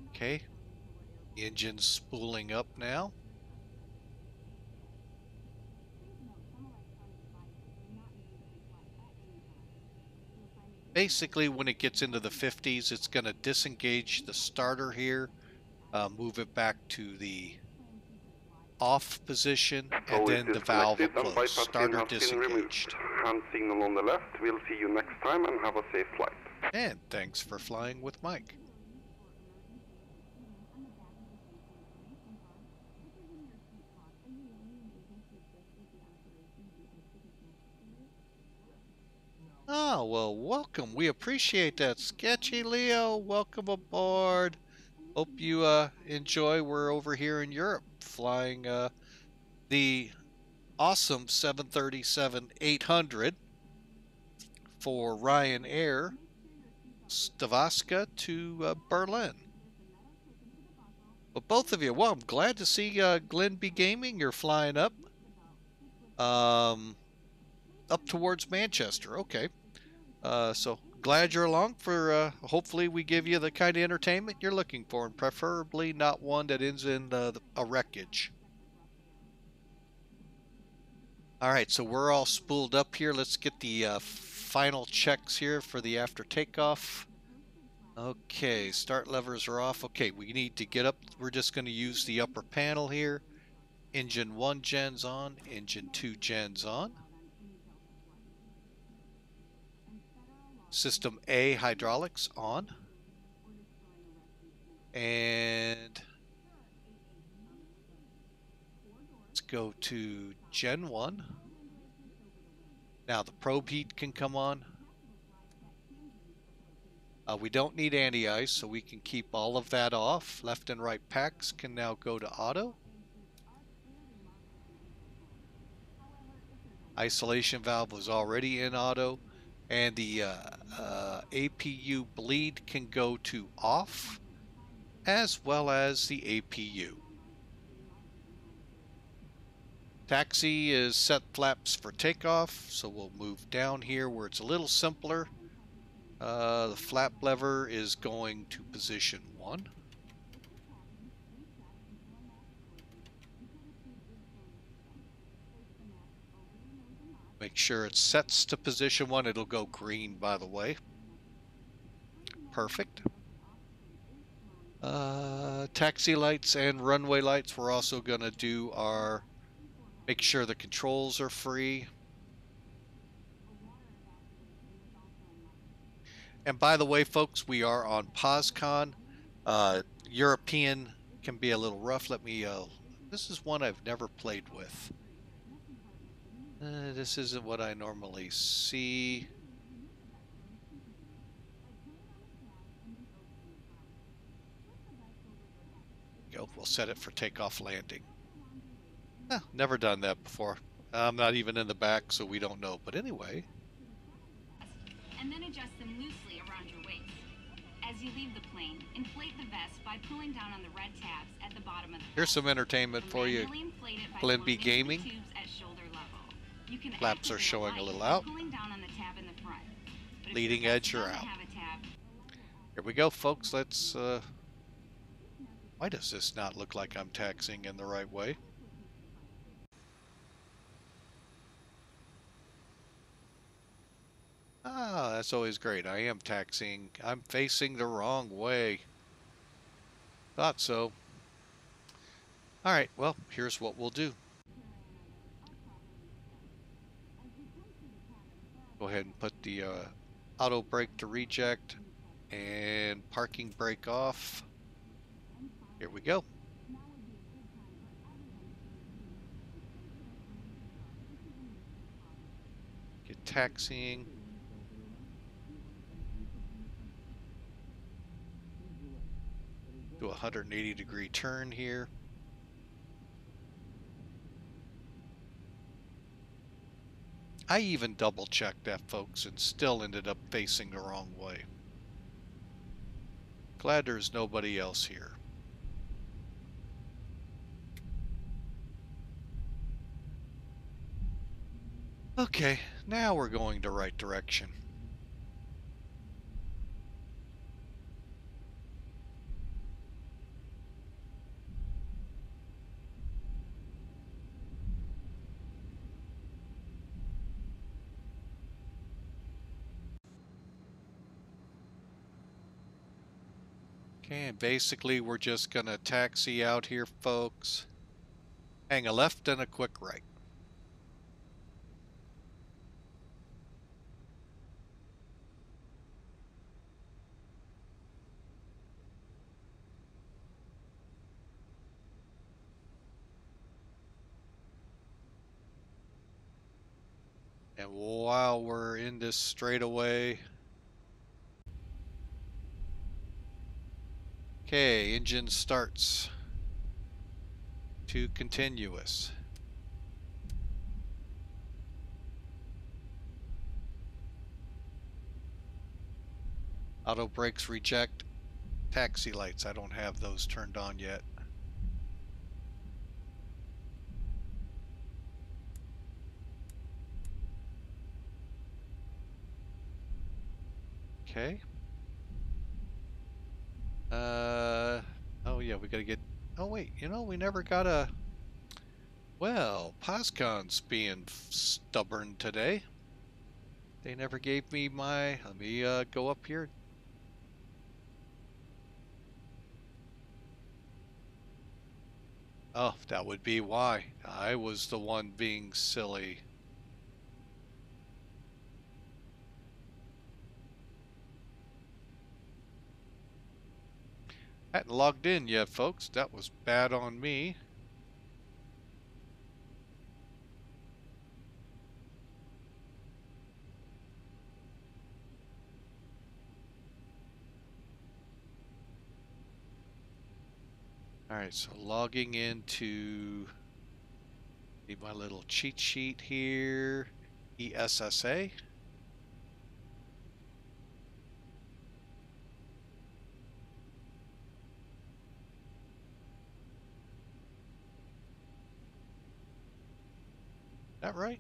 Okay, engine's spooling up now. Basically, when it gets into the 50s, it's going to disengage the starter here, move it back to the off position, and then the valve will close. Starter disengaged. Hand signal on the left. We'll see you next time and have a safe flight. And thanks for flying with Mike. Oh, well, welcome. We appreciate that. Sketchy Leo, welcome aboard. Hope you enjoy. We're over here in Europe flying the awesome 737-800 for Ryanair, Skavsta to Berlin. But both of you, well, I'm glad to see Glenn B Gaming. You're flying up towards Manchester. Okay. So glad you're along for, hopefully we give you the kind of entertainment you're looking for, and preferably not one that ends in a wreckage. All right, so we're all spooled up here. Let's get the final checks here for the after takeoff. Okay, start levers are off. Okay, we need to get up. We're just going to use the upper panel here. Engine 1 gens on, engine 2 gens on. System A hydraulics on. And let's go to Gen 1. Now the probe heat can come on. We don't need anti-ice, so we can keep all of that off. Left and right packs can now go to auto. Isolation valve was already in auto. And the APU bleed can go to off, as well as the APU. Taxi is set flaps for takeoff, so we'll move down here where it's a little simpler. The flap lever is going to position 1. Make sure it sets to position 1. It'll go green, by the way. Perfect. Taxi lights and runway lights, we're also going to do our, make sure the controls are free. And by the way, folks, we are on POSCON. European can be a little rough. Let me, this is one I've never played with. This isn't what I normally see. Go. We'll set it for takeoff landing. Never done that before. I'm not even in the back, so we don't know. But anyway. And then adjust them loosely around your waist. As you leave the plane, inflate the vest by pulling down on the red tabs at the bottom of the Here's some entertainment for you. Glenn B Gaming. Flaps are showing a little out. Leading edge are out. Here we go, folks. Let's, why does this not look like I'm taxiing in the right way? Ah, that's always great. I am taxiing. I'm facing the wrong way. Thought so. All right, well, here's what we'll do. Go ahead and put the auto brake to reject and parking brake off. Here we go. Get taxiing. Do a 180-degree turn here. I even double-checked that, folks, and still ended up facing the wrong way. Glad there's nobody else here. Okay, now we're going the right direction. Okay, and basically we're just going to taxi out here, folks. Hang a left and a quick right. And while we're in this straightaway, okay, engine starts to continuous. Auto brakes reject. Taxi lights, I don't have those turned on yet. Okay. Oh yeah, we gotta get, oh wait, you know, we never got a, well, POSCON's being stubborn today. They never gave me my, let me go up here. Oh, that would be why. I was the one being silly. Hadn't logged in yet, folks. That was bad on me. Alright, so logging into, need my little cheat sheet here. ESSA. That right?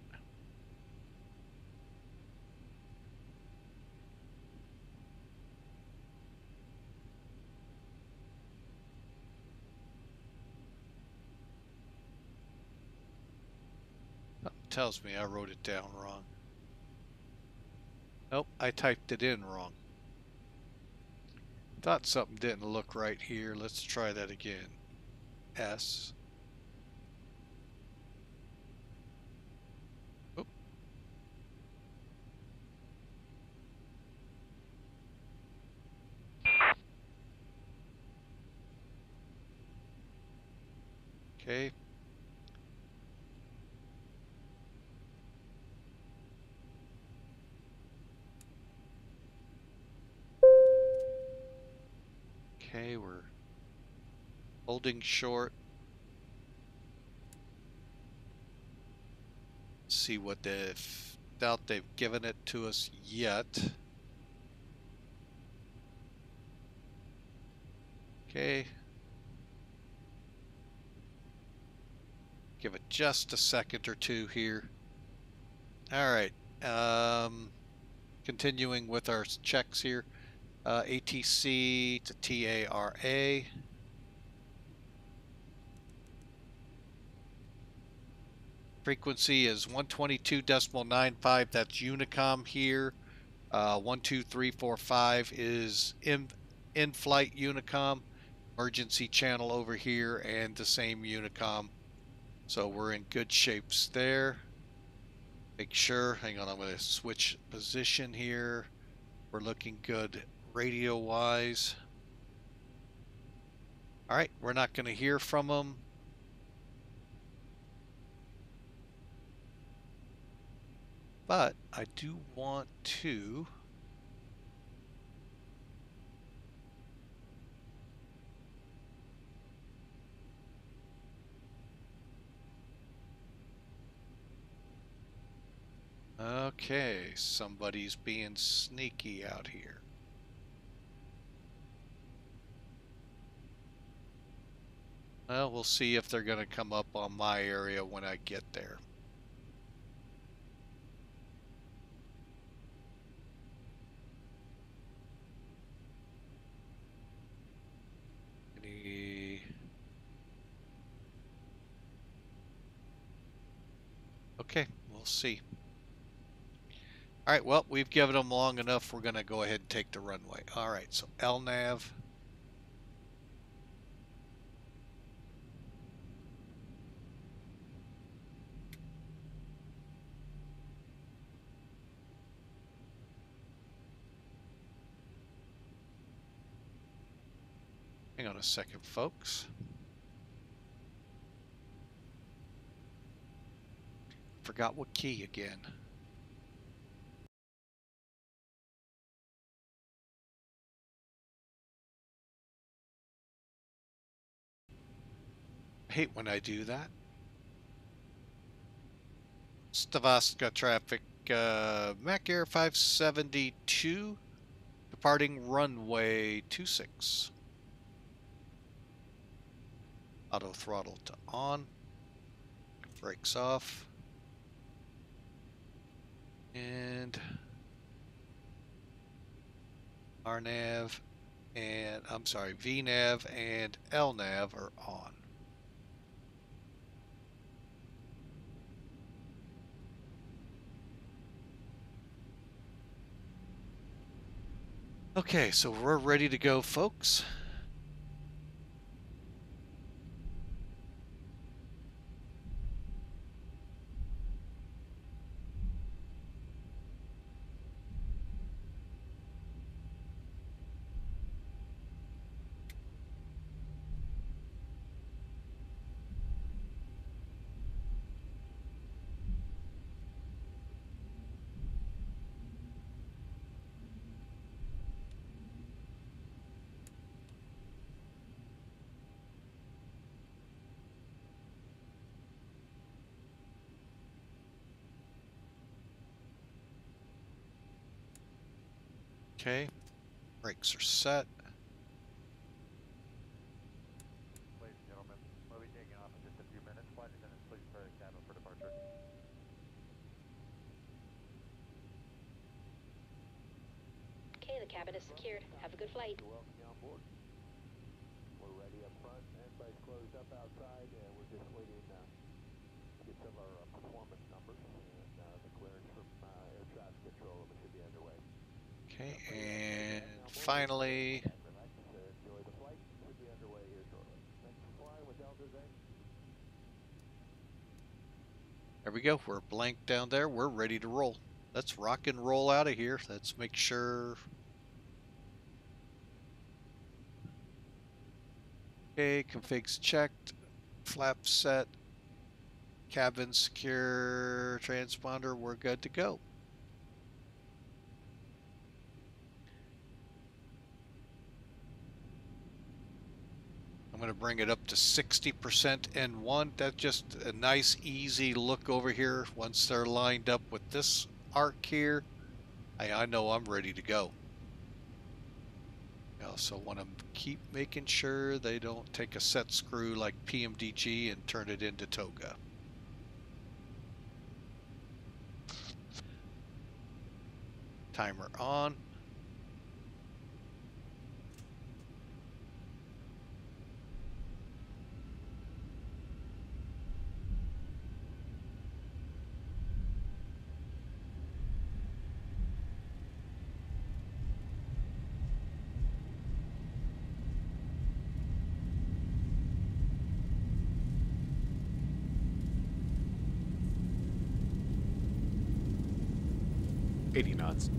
Oh, tells me I wrote it down wrong. Nope, I typed it in wrong. Thought something didn't look right here. Let's try that again. S. Oop. Okay. Okay, we're holding short. See what they've, doubt they've given it to us yet. Okay. Give it just a second or two here. All right. Continuing with our checks here. ATC to TARA. Frequency is 122.95. That's Unicom here. 12345 is in-flight Unicom. Emergency channel over here, and the same Unicom. So we're in good shapes there. Make sure, hang on, I'm going to switch position here. We're looking good radio wise. All right, we're not going to hear from them. But I do want to okay, somebody's being sneaky out here. Well, we'll see if they're going to come up on my area when I get there. Okay, we'll see. All right, well, we've given them long enough. We're going to go ahead and take the runway. All right, so LNAV. Hang on a second, folks. Forgot what key again. Hate when I do that. Skavsta traffic, Mac Air 572, departing runway 26. Auto throttle to on. Brakes off. And RNAV and, I'm sorry, VNAV and LNAV are on. Okay, so we're ready to go, folks. Okay, brakes are set. Ladies and gentlemen, we'll be taking off in just a few minutes. Flight attendants, please prepare the cabin for departure. Okay, the cabin is secured. Have a good flight. You're welcome on board. We're ready up front. Everybody's closed up outside, and we're just waiting to get some of our performance numbers and the clearance from air traffic control. We should be underway. Okay, and finally, Relax, enjoy the flight. Should be underway here shortly. Thanks for flying with Delta today. there we go. We're blank down there. We're ready to roll. Let's rock and roll out of here. Let's make sure. Okay, configs checked. Flap set. Cabin secure. Transponder. We're good to go. I'm going to bring it up to 60% N1. That's just a nice, easy look over here. Once they're lined up with this arc here, I know I'm ready to go. I also want to keep making sure they don't take a set screw like PMDG and turn it into Toga. Timer on. knots.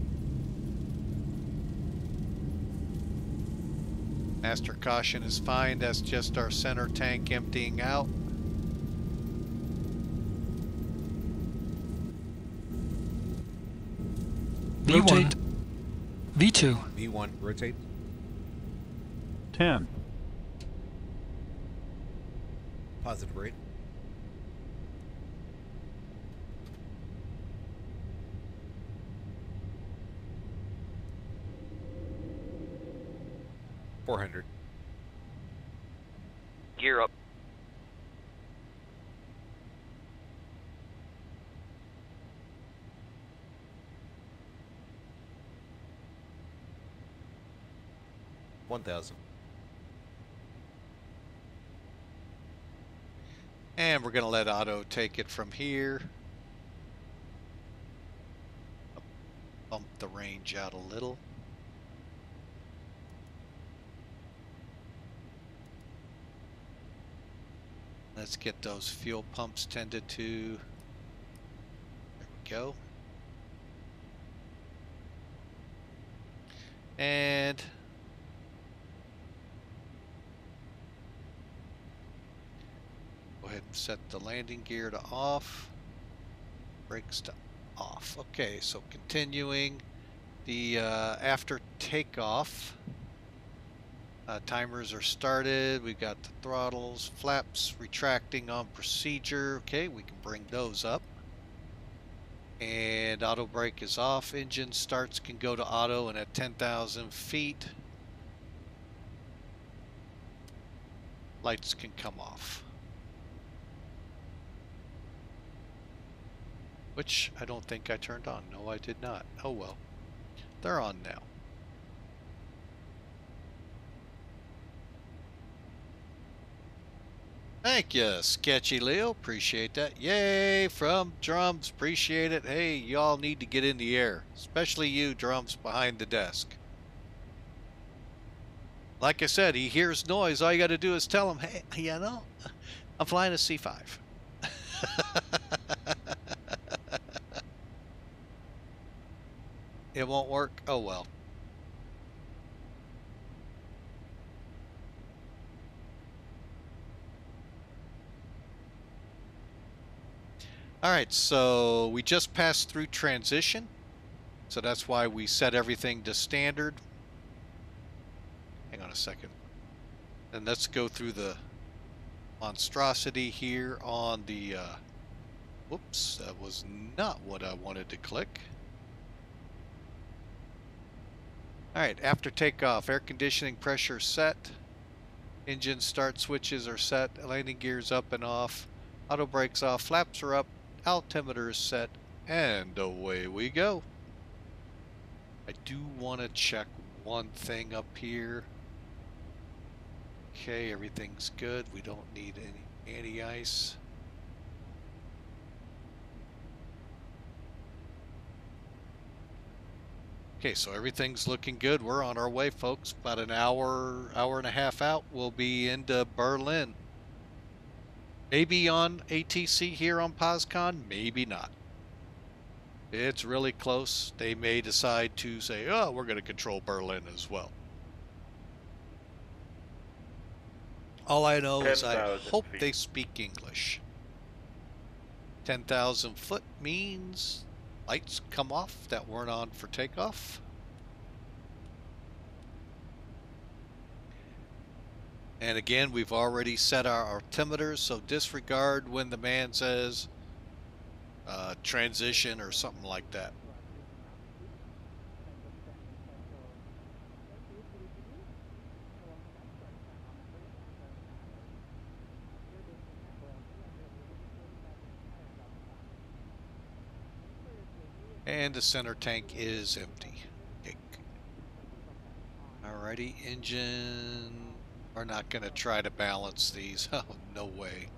Master caution is fine. That's just our center tank emptying out. Rotate. V2. V1, rotate. 10. Positive rate. $400. Gear up. $1,000. And we're going to let auto take it from here. Bump the range out a little. Let's get those fuel pumps tended to. There we go. And go ahead and set the landing gear to off. Brakes to off. Okay, so continuing the after takeoff. Timers are started. We've got the throttles, flaps retracting on procedure. Okay, we can bring those up. And auto brake is off. Engine starts can go to auto, and at 10,000 feet, lights can come off. Which I don't think I turned on. No, I did not. Oh well. They're on now. Thank you, Sketchy Leo. Appreciate that. Yay, from Drums. Appreciate it. Hey, y'all need to get in the air. Especially you, Drums, behind the desk. Like I said, he hears noise. All you got to do is tell him, hey, you know, I'm flying a C5. It won't work? Oh, well. All right, so we just passed through transition. So that's why we set everything to standard. Hang on a second. And let's go through the monstrosity here on the... whoops, that was not what I wanted to click. All right, after takeoff, air conditioning pressure set. Engine start switches are set. Landing gears up and off. Auto brakes off. Flaps are up. Altimeter is set. And away we go. I do want to check one thing up here. Okay, everything's good. We don't need any anti-ice. Okay, so everything's looking good. We're on our way, folks. About an hour, hour and a half out, we'll be into Berlin. Maybe on ATC here on POSCON, maybe not. It's really close. They may decide to say, oh, we're going to control Berlin as well. All I know is I hope they speak English. 10,000 foot means lights come off that weren't on for takeoff. And again, we've already set our altimeters, so disregard when the man says transition or something like that. And the center tank is empty. Okay. Alrighty, engine. We're not going to try to balance these. Oh, no way.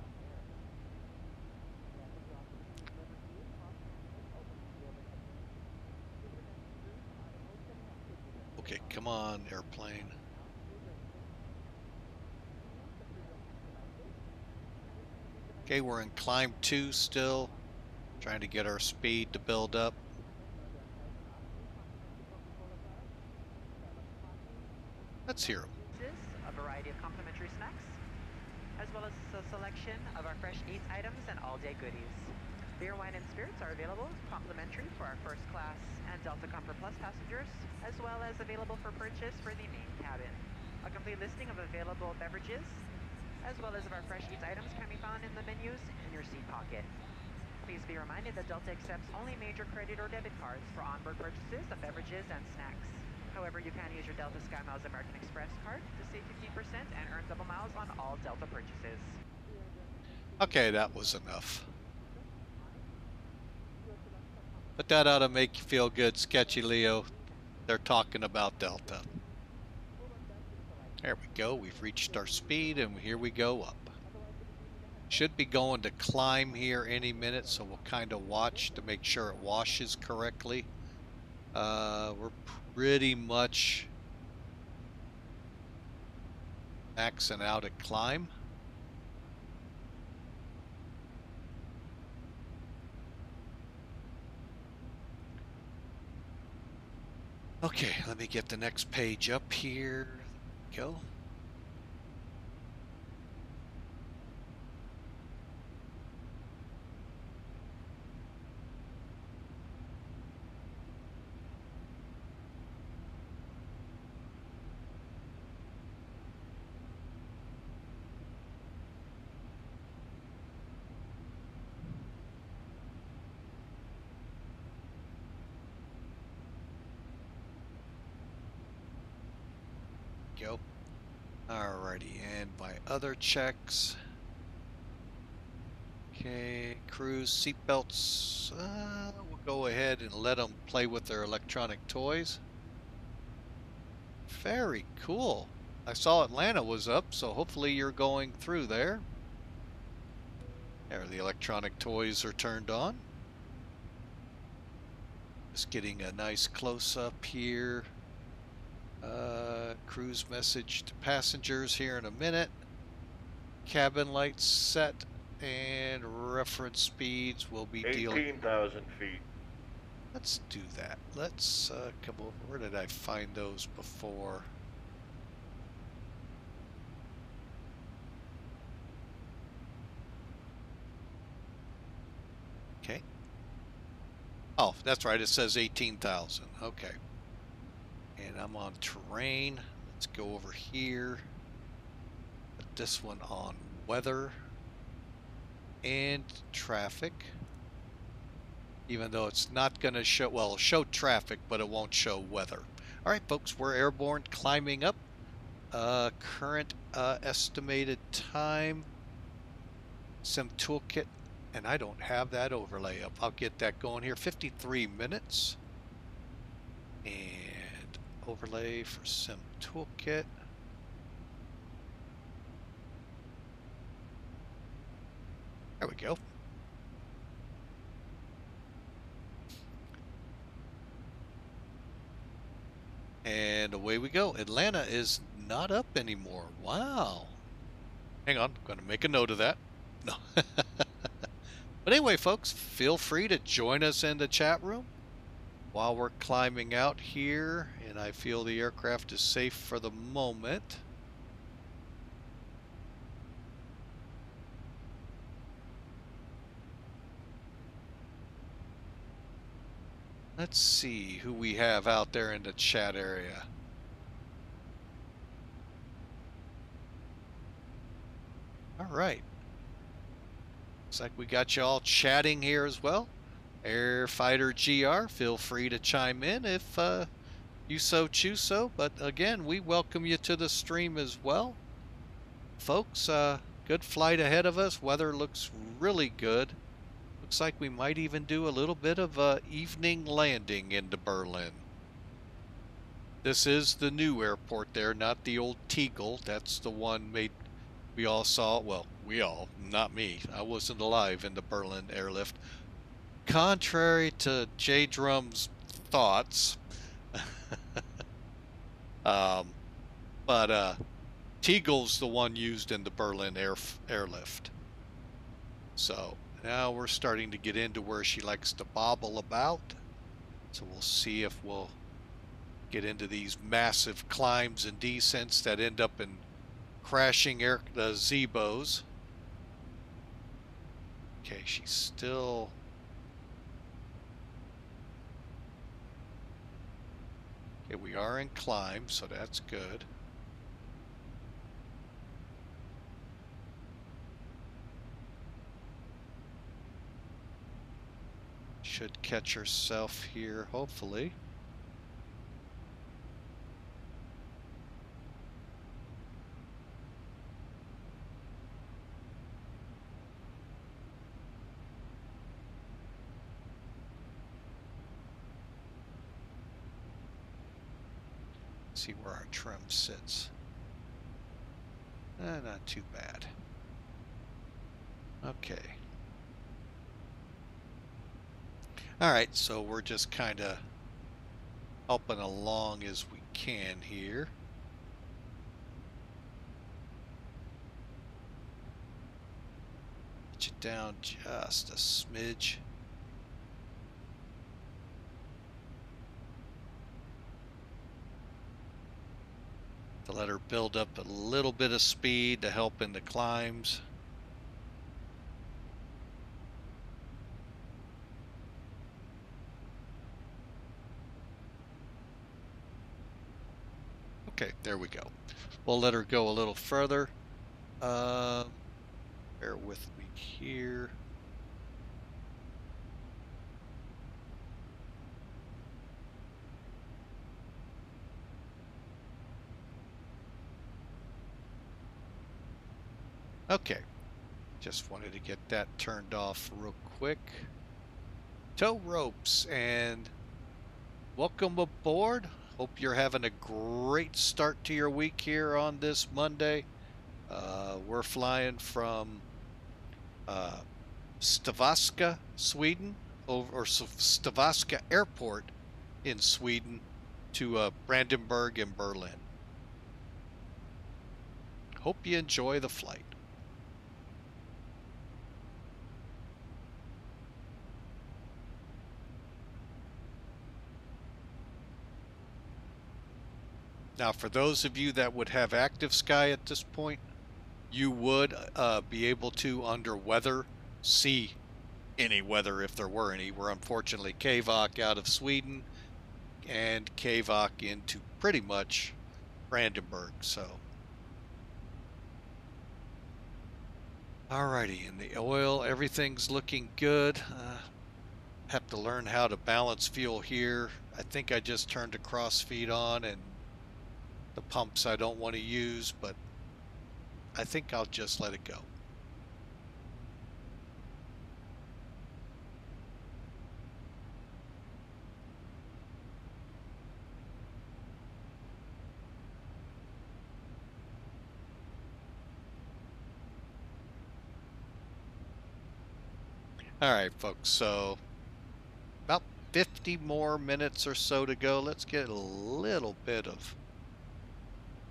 Okay, come on, airplane. Okay, we're in climb 2 still. Trying to get our speed to build up. Let's hear them. A variety of complimentary snacks, as well as a selection of our fresh eats items and all-day goodies. Beer, wine, and spirits are available complimentary for our first class and Delta Comfort Plus passengers, as well as available for purchase for the main cabin. A complete listing of available beverages, as well as of our fresh eats items, can be found in the menus in your seat pocket. Please be reminded that Delta accepts only major credit or debit cards for onboard purchases of beverages and snacks. However, you can use your Delta SkyMiles American Express card to save 15% and earn double miles on all Delta purchases. Okay, that was enough. But that ought to make you feel good, Sketchy Leo. They're talking about Delta. There we go. We've reached our speed, and here we go up. Should be going to climb here any minute, so we'll kind of watch to make sure it washes correctly. We're pretty much maxing out at climb. Okay, let me get the next page up here. There we go. go. Alrighty, and my other checks. Okay, cruise seatbelts. We'll go ahead and let them play with their electronic toys. Very cool. I saw Atlanta was up, so hopefully you're going through there. There, the electronic toys are turned on. Just getting a nice close-up here. Cruise message to passengers here in a minute. Cabin lights set, and reference speeds will be dealing. 18,000 feet. Let's do that. Let's come over. Where did I find those before? Okay. Oh, that's right. It says 18,000. Okay. And I'm on terrain. Let's go over here. Put this one on weather and traffic. Even though it's not going to show, well, it'll show traffic, but it won't show weather. All right, folks, we're airborne, climbing up. Current estimated time. Sim Toolkit, and I don't have that overlay up. I'll get that going here. 53 minutes. And overlay for Sim Toolkit. There we go. And away we go. Atlanta is not up anymore. Wow. Hang on, I'm going to make a note of that. No. But anyway, folks, feel free to join us in the chat room while we're climbing out here. And I feel the aircraft is safe for the moment. Let's see who we have out there in the chat area. All right. Looks like we got you all chatting here as well. Airfighter GR, feel free to chime in if you so choose so. But again, we welcome you to the stream as well. Folks, good flight ahead of us. Weather looks really good. Looks like we might even do a little bit of a evening landing into Berlin. This is the new airport there, not the old Tegel. That's the one we all saw. Well, we all, not me. I wasn't alive in the Berlin airlift. Contrary to J. Drum's thoughts, but Tegel's the one used in the Berlin airlift. So now we're starting to get into where she likes to bobble about. So we'll see if we'll get into these massive climbs and descents that end up in crashing Zibos. Okay, she's still... Okay, we are in climb, so that's good. Should catch herself here, hopefully. See where our trim sits. Not too bad. Okay. All right, so we're just kind of helping along as we can here. Get you down just a smidge. To let her build up a little bit of speed to help in the climbs. Okay, there we go. We'll let her go a little further. Bear with me here. Okay, just wanted to get that turned off real quick. Tow ropes, and welcome aboard. Hope you're having a great start to your week here on this Monday. We're flying from Skavsta, Sweden, or Skavsta Airport in Sweden to Brandenburg in Berlin. Hope you enjoy the flight. Now, for those of you that would have active sky at this point, you would be able to, under weather, see any weather if there were any. We're unfortunately KVOC out of Sweden and KVOC into pretty much Brandenburg, so. Alrighty, and the oil, everything's looking good. Have to learn how to balance fuel here. I think I just turned a cross feed on, and the pumps I don't want to use, but I think I'll just let it go. All right, folks, so about 50 more minutes or so to go. Let's get a little bit of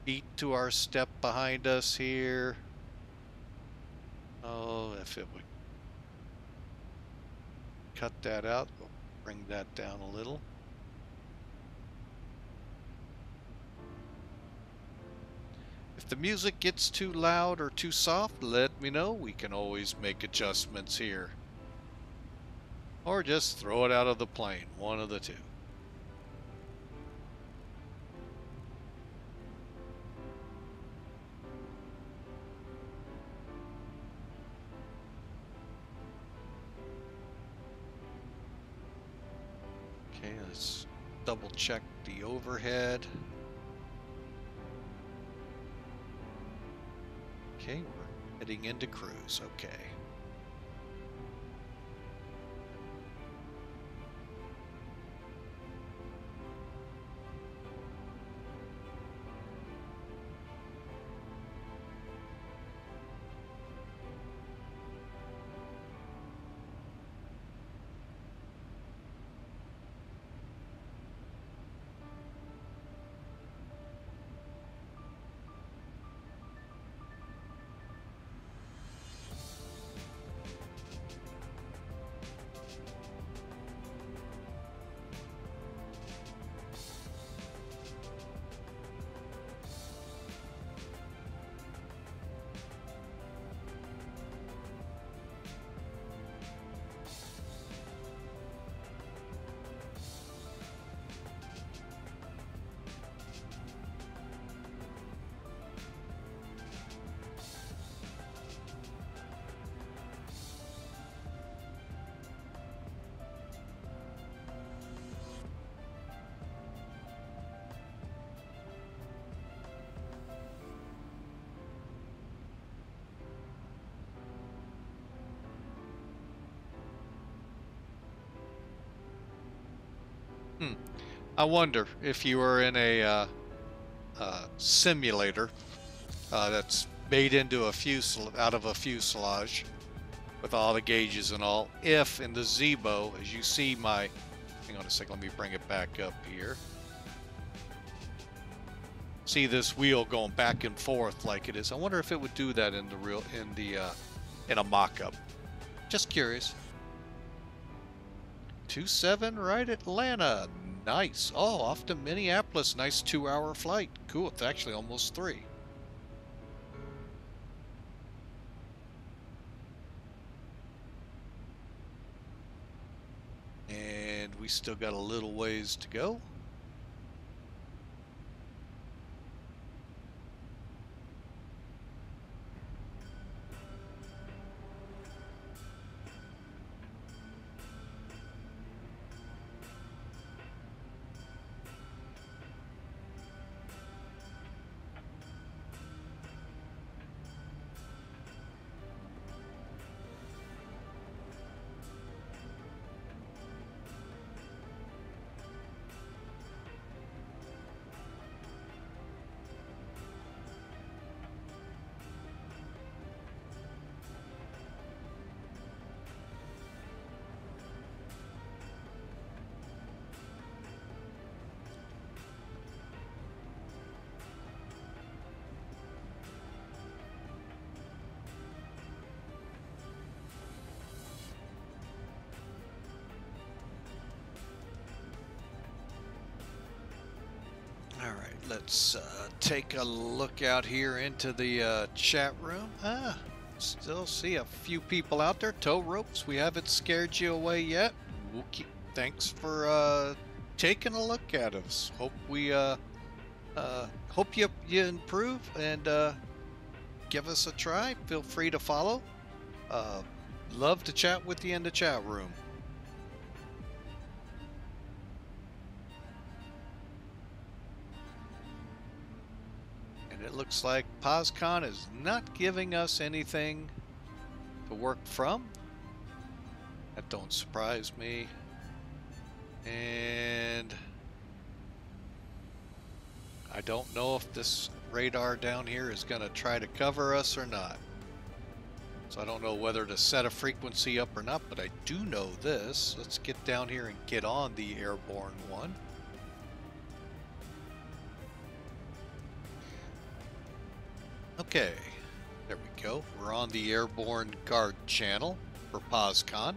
beat to our step behind us here. Oh, if it would cut that out, we'll bring that down a little. If the music gets too loud or too soft, let me know. We can always make adjustments here. Or just throw it out of the plane, one of the two. Okay, let's double check the overhead. Okay, we're heading into cruise, okay. I wonder if you were in a simulator that's made into a out of a fuselage with all the gauges and all, if in the Zibo, as you see my, hang on a second, let me bring it back up here. See this wheel going back and forth like it is. I wonder if it would do that in the real, in a mock-up. Just curious. 27 right Atlanta. Nice. Oh, off to Minneapolis. Nice 2-hour flight. Cool. It's actually almost 3. And we still got a little ways to go. let's take a look out here into the chat room. Still see a few people out there. Tow ropes, we haven't scared you away yet. Thanks for taking a look at us. Hope we hope you improve and give us a try. Feel free to follow. Love to chat with you in the chat room. And it looks like PosCon is not giving us anything to work from. That don't surprise me. And I don't know if this radar down here is going to try to cover us or not. So I don't know whether to set a frequency up or not, but I do know this. Let's get down here and get on the airborne one. Okay, there we go. We're on the airborne guard channel for PosCon.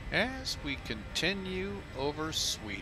As we continue over Sweden.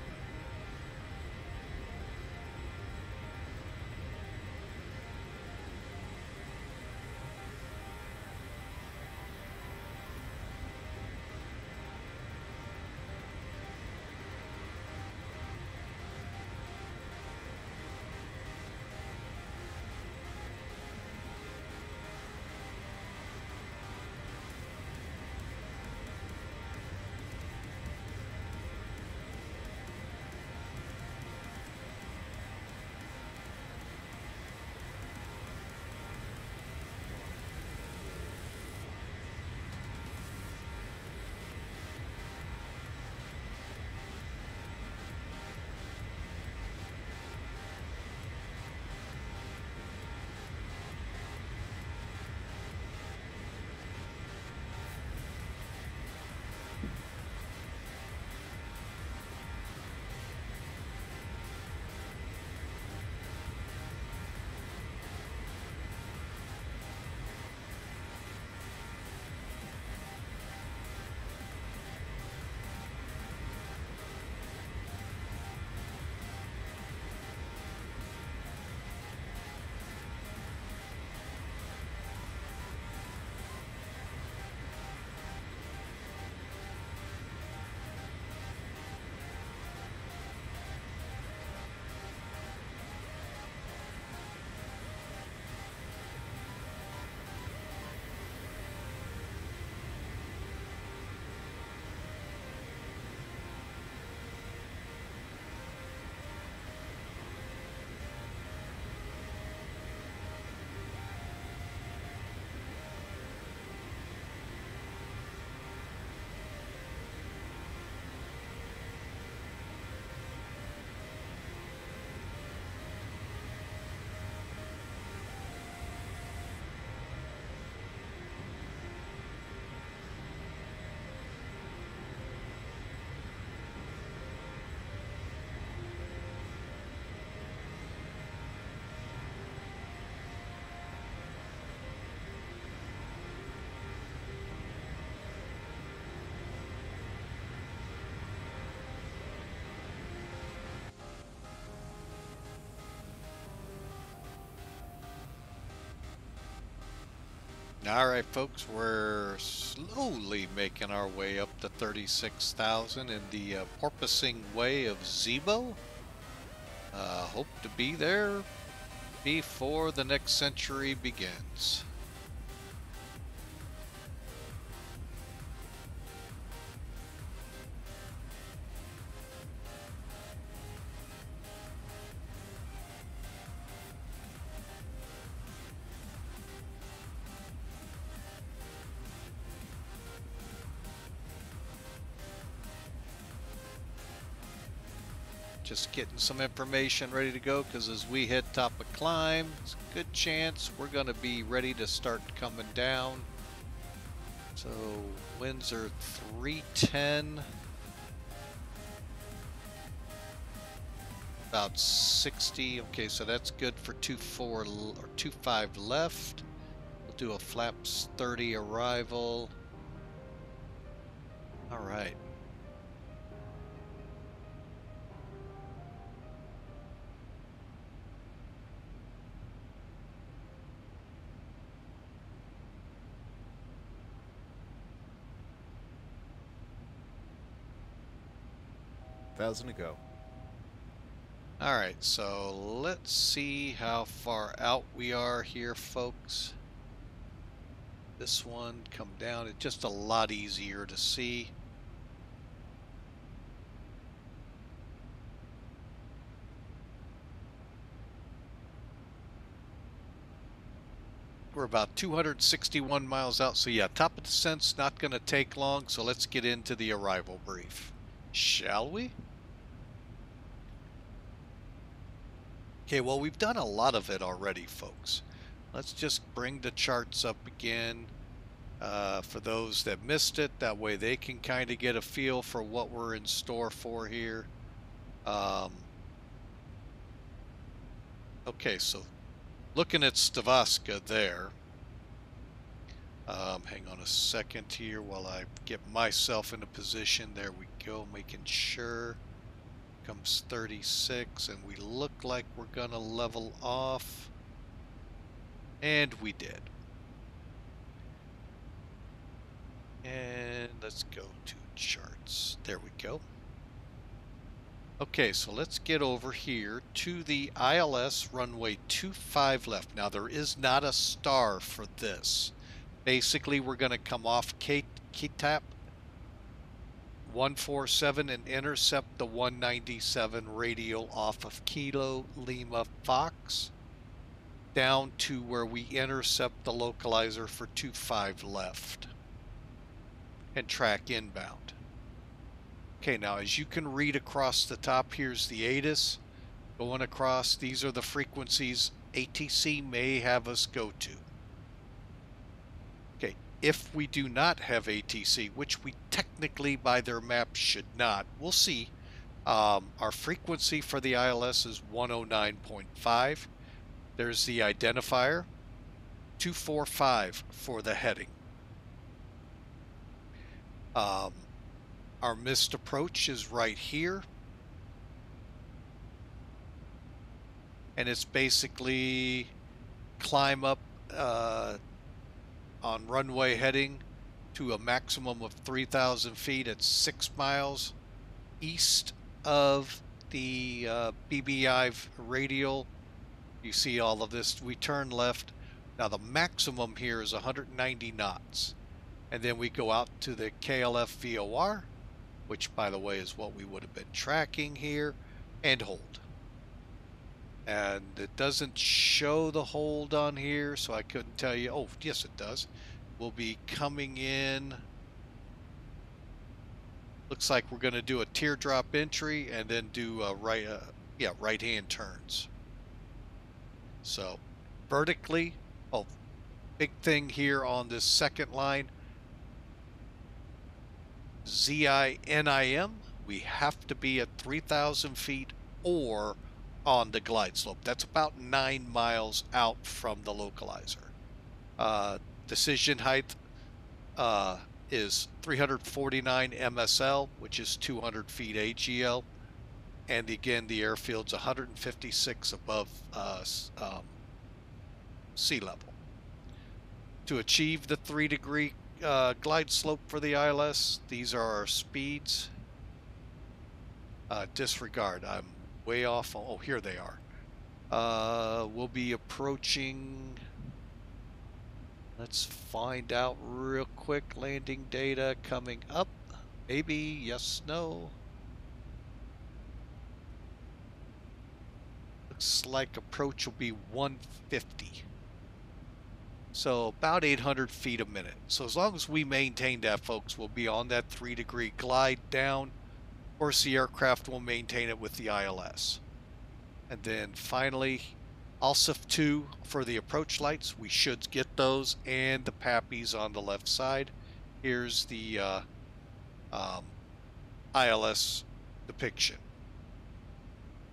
All right, folks, we're slowly making our way up to 36,000 in the porpoising way of Zibo. Hope to be there before the next century begins. Just getting some information ready to go, because as we hit top of climb, it's a good chance we're going to be ready to start coming down. So winds are 310. About 60. Okay, so that's good for 24 or 25 left. We'll do a flaps 30 arrival. All right. $1,000 to go. All right, so let's see how far out we are here, folks. This one come down. It's just a lot easier to see. We're about 261 miles out, so yeah, top of descent's not going to take long, so let's get into the arrival brief. Shall we? Okay, well, we've done a lot of it already, folks. Let's just bring the charts up again for those that missed it. That way they can kind of get a feel for what we're in store for here. Okay, so looking at Skavsta there. Hang on a second here while I get myself in a position. There we go, making sure. Comes 36, and we look like we're gonna level off, and we did. And let's go to charts. There we go. Okay, so let's get over here to the ILS runway 25 left. Now there is not a star for this. Basically, we're going to come off KTAP 147 and intercept the 197 radial off of Kilo Lima Fox down to where we intercept the localizer for 25 left and track inbound. Okay, now as you can read across the top, here's the ATIS going across. These are the frequencies ATC may have us go to. Okay, if we do not have ATC, which we technically by their map should not, we'll see. Our frequency for the ILS is 109.5. There's the identifier, 245 for the heading. Our missed approach is right here. And it's basically climb up on runway heading to a maximum of 3,000 feet at 6 miles east of the BBI radial. You see all of this. We turn left. Now the maximum here is 190 knots. And then we go out to the KLF VOR, which by the way is what we would have been tracking here, and hold. And it doesn't show the hold on here, so I couldn't tell you. Oh, yes it does. We'll be coming in. Looks like we're going to do a teardrop entry and then do a right-hand turns. So vertically, oh, big thing here on this second line, ZINIM, we have to be at 3,000 feet or on the glide slope. That's about 9 miles out from the localizer. Decision height is 349 MSL, which is 200 feet AGL. And again, the airfield's 156 above sea level. To achieve the 3-degree glide slope for the ILS, these are our speeds. Disregard, I'm way off. Oh, here they are. We'll be approaching. Let's find out real quick. Landing data coming up. Maybe, yes, no. Looks like approach will be 150. So about 800 feet a minute. So as long as we maintain that, folks, we'll be on that 3-degree glide down. Of course, the aircraft will maintain it with the ILS. And then finally, ALSIF 2 for the approach lights. We should get those, and the PAPIs on the left side. Here's the ILS depiction.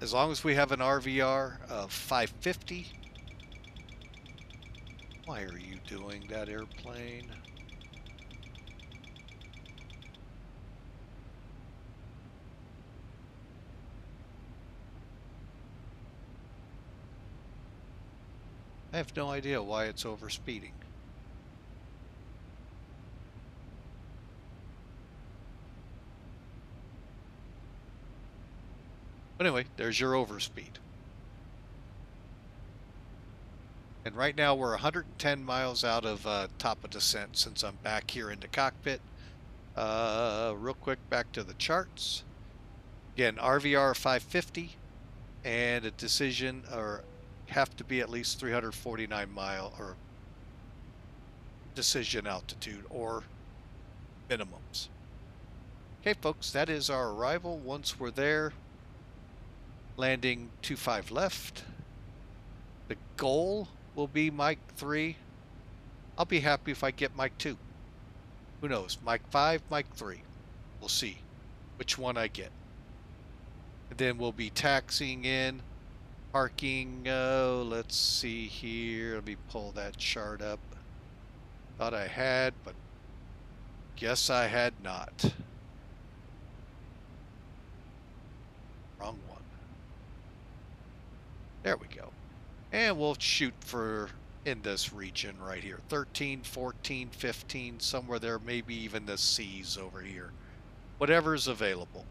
As long as we have an RVR of 550. Why are you doing that, airplane? I have no idea why it's overspeeding. But anyway, there's your overspeed. And right now we're 110 miles out of top of descent since I'm back here in the cockpit. Real quick, back to the charts. Again, RVR 550 and a decision or have to be at least 349 mile or decision altitude or minimums. Okay, folks, that is our arrival. Once we're there, landing 25 left. The goal will be Mike 3. I'll be happy if I get Mike 2. Who knows? Mike 5, Mike 3. We'll see which one I get. And then we'll be taxiing in, parking. Let's see here. Let me pull that chart up. Thought I had, but guess I had not. Wrong one. There we go. And we'll shoot for in this region right here. 13, 14, 15, somewhere there, maybe even the C's over here. Whatever's available.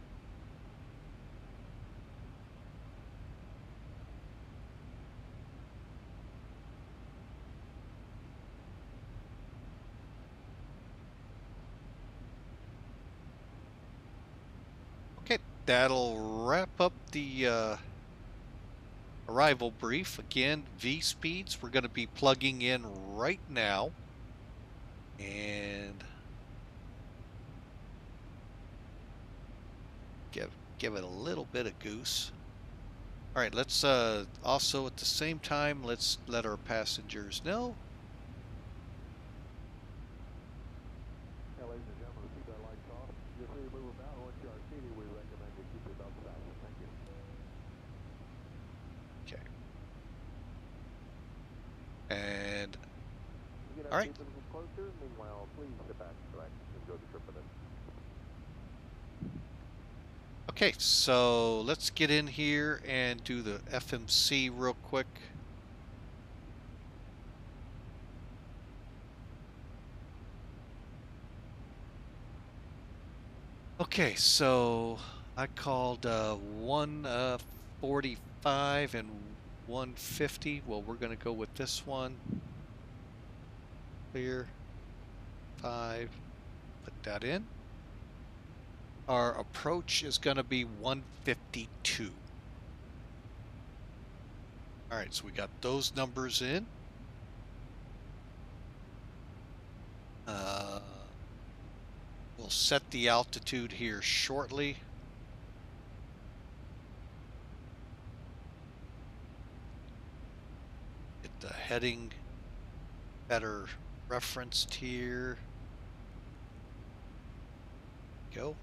Okay, that'll wrap up the arrival brief. Again, V speeds we're going to be plugging in right now, and give it a little bit of goose. All right, let's also at the same time let's let our passengers know. Yeah, ladies and gentlemen, the seatbelt lights off. You're free to move about. Once you are seated, we recommend you keep your belt fastened. Thank you. Okay. And You can all right. keep it closer. Meanwhile, please sit back, relax, and enjoy the trip with us. Okay, so let's get in here and do the FMC real quick. Okay, so I called 145 and 150. Well, we're going to go with this one. Clear. 5. Put that in. Our approach is going to be 152. All right, so we got those numbers in. We'll set the altitude here shortly. Get the heading better referenced here. Go.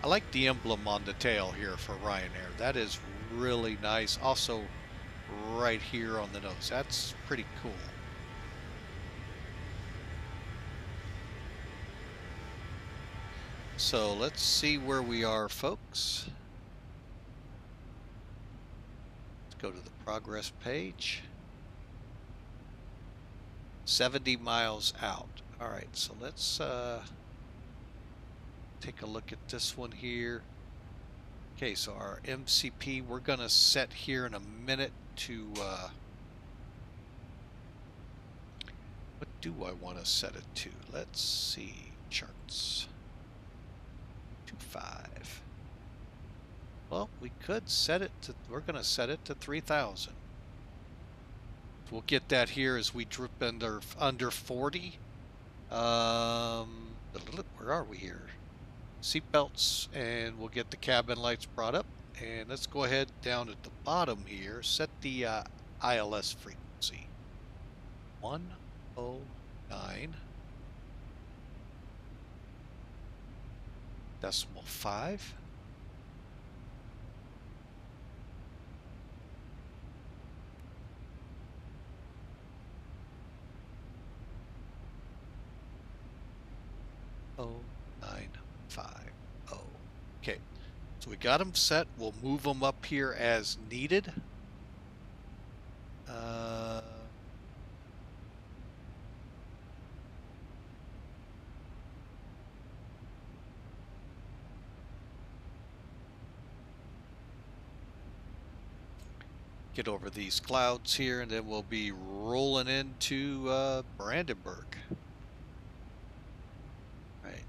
I like the emblem on the tail here for Ryanair. That is really nice. Also, right here on the nose. That's pretty cool. So let's see where we are, folks. Let's go to the progress page. 70 miles out. All right, so let's take a look at this one here. Okay, so our MCP, we're going to set here in a minute to, what do I want to set it to? Let's see, charts, 2.5. Well, we could set it to, we're going to set it to 3,000. We'll get that here as we drip under 40. Where are we here? Seatbelts, and we'll get the cabin lights brought up. And let's go ahead down at the bottom here, set the ILS frequency. 109 decimal 5. Oh, 950. Okay, so we got them set. We'll move them up here as needed. Get over these clouds here, and then we'll be rolling into Brandenburg. Right.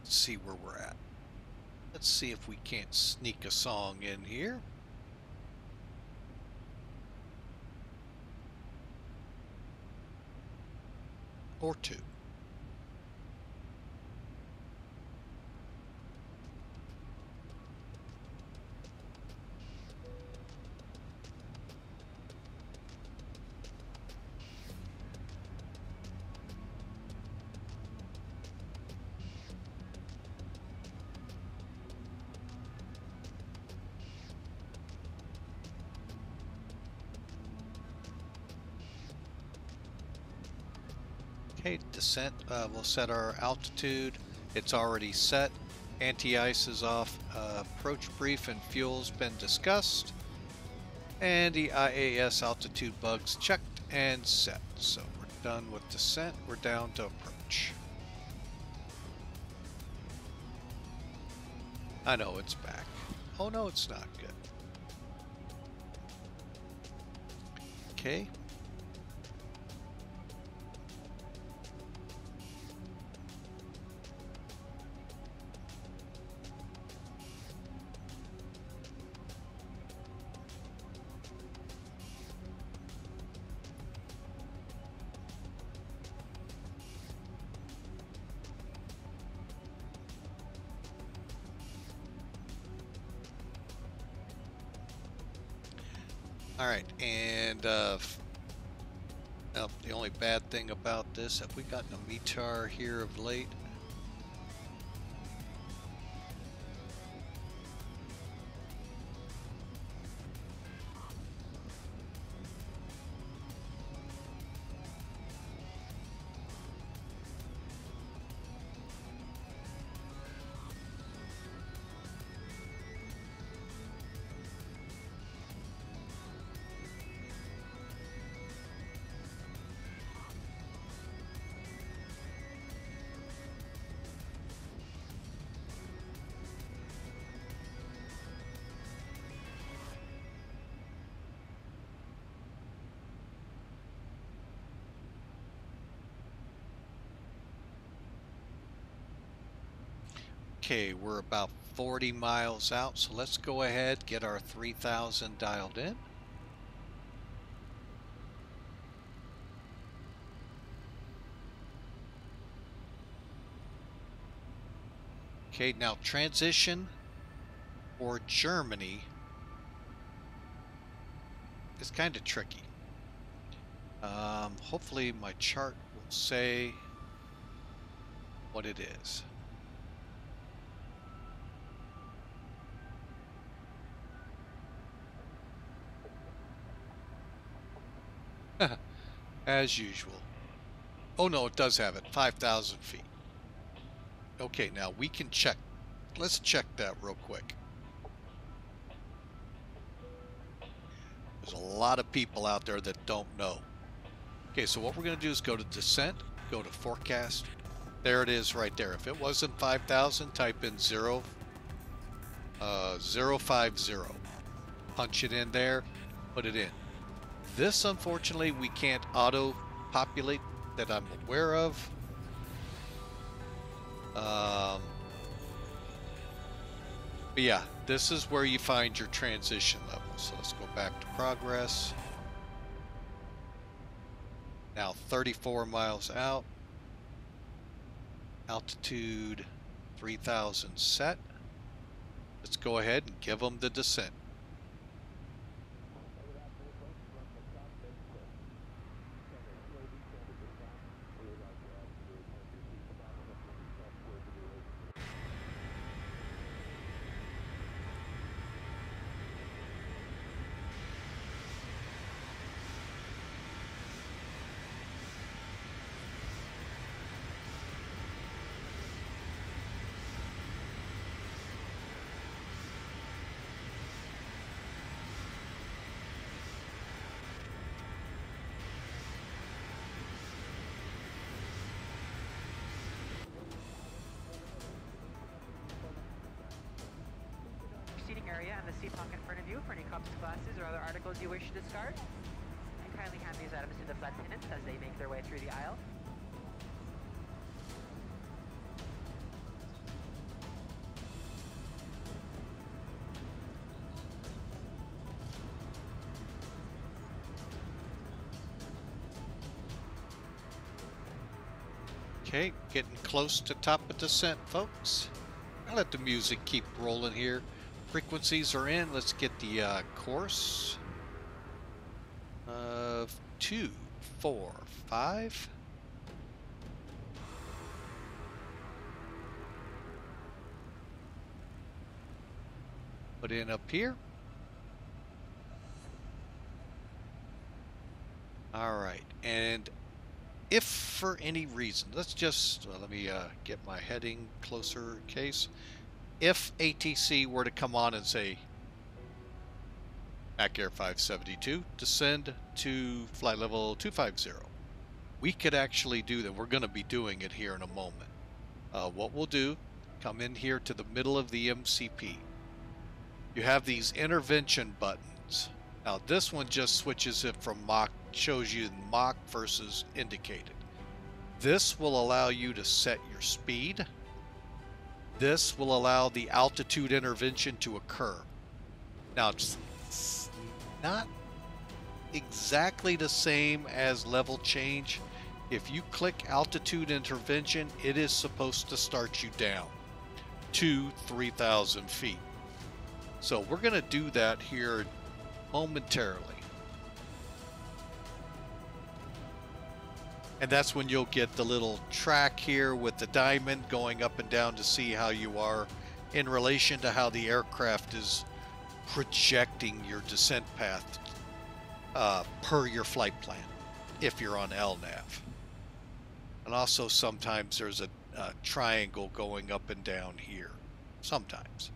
Let's see where we're at. Let's see if we can't sneak a song in here. Or two. Okay, descent, we'll set our altitude. It's already set. Anti-ice is off. Approach brief and fuel's been discussed. And the IAS altitude bugs checked and set. So we're done with descent. We're down to approach. I know it's back. Oh no, it's not good. Okay. All right, and now the only bad thing about this, have we gotten a METAR here of late? Okay, we're about 40 miles out, so let's go ahead, get our 3,000 dialed in. Okay, now transition for Germany is kind of tricky. Hopefully my chart will say what it is. As usual. Oh no, it does have it. 5,000 feet. Okay, now we can check. Let's check that real quick. There's a lot of people out there that don't know. Okay, so what we're going to do is go to descent, go to forecast. There it is right there. If it wasn't 5,000, type in 050. Punch it in there, put it in. This, unfortunately, we can't auto-populate that I'm aware of. But yeah, this is where you find your transition level. So let's go back to progress. Now 34 miles out. Altitude 3,000 set. Let's go ahead and give them the descent. Area and the seat pocket in front of you for any cups, glasses, or other articles you wish to discard. And kindly hand these items to the flight attendants as they make their way through the aisle. Okay, getting close to top of descent, folks. I'll let the music keep rolling here. Frequencies are in. Let's get the course of 2, 4, 5. Put in up here. All right, and if for any reason, let's just let me get my heading closer in case. If ATC were to come on and say, Mac Air 572, descend to flight level 250, we could actually do that. We're going to be doing it here in a moment. What we'll do, come in here to the middle of the MCP. You have these intervention buttons. Now this one just switches it from mock, shows you mock versus indicated. This will allow you to set your speed. This will allow the altitude intervention to occur. Now, it's not exactly the same as level change. If you click altitude intervention, it is supposed to start you down to 3,000 feet. So we're going to do that here momentarily. And that's when you'll get the little track here with the diamond going up and down to see how you are in relation to how the aircraft is projecting your descent path per your flight plan, if you're on LNAV. And also sometimes there's a triangle going up and down here, sometimes.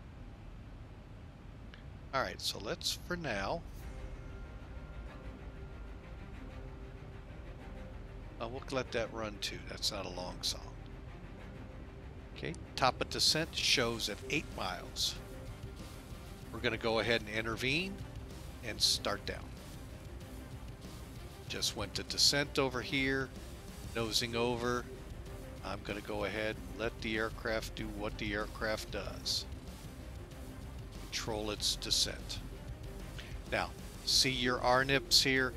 All right, so let's, for now, we'll let that run too. That's not a long song. Okay, top of descent shows at 8 miles. We're going to go ahead and intervene and start down. Just went to descent over here, nosing over. I'm going to go ahead and let the aircraft do what the aircraft does. Control its descent. Now, see your RNIPs here?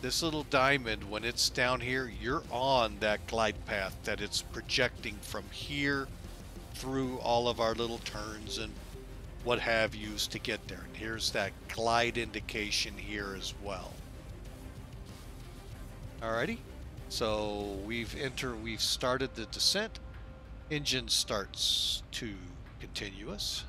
This little diamond, when it's down here, you're on that glide path that it's projecting from here through all of our little turns and what have yous to get there. And here's that glide indication here as well. Alrighty, so we've started the descent. Engine starts to continuous.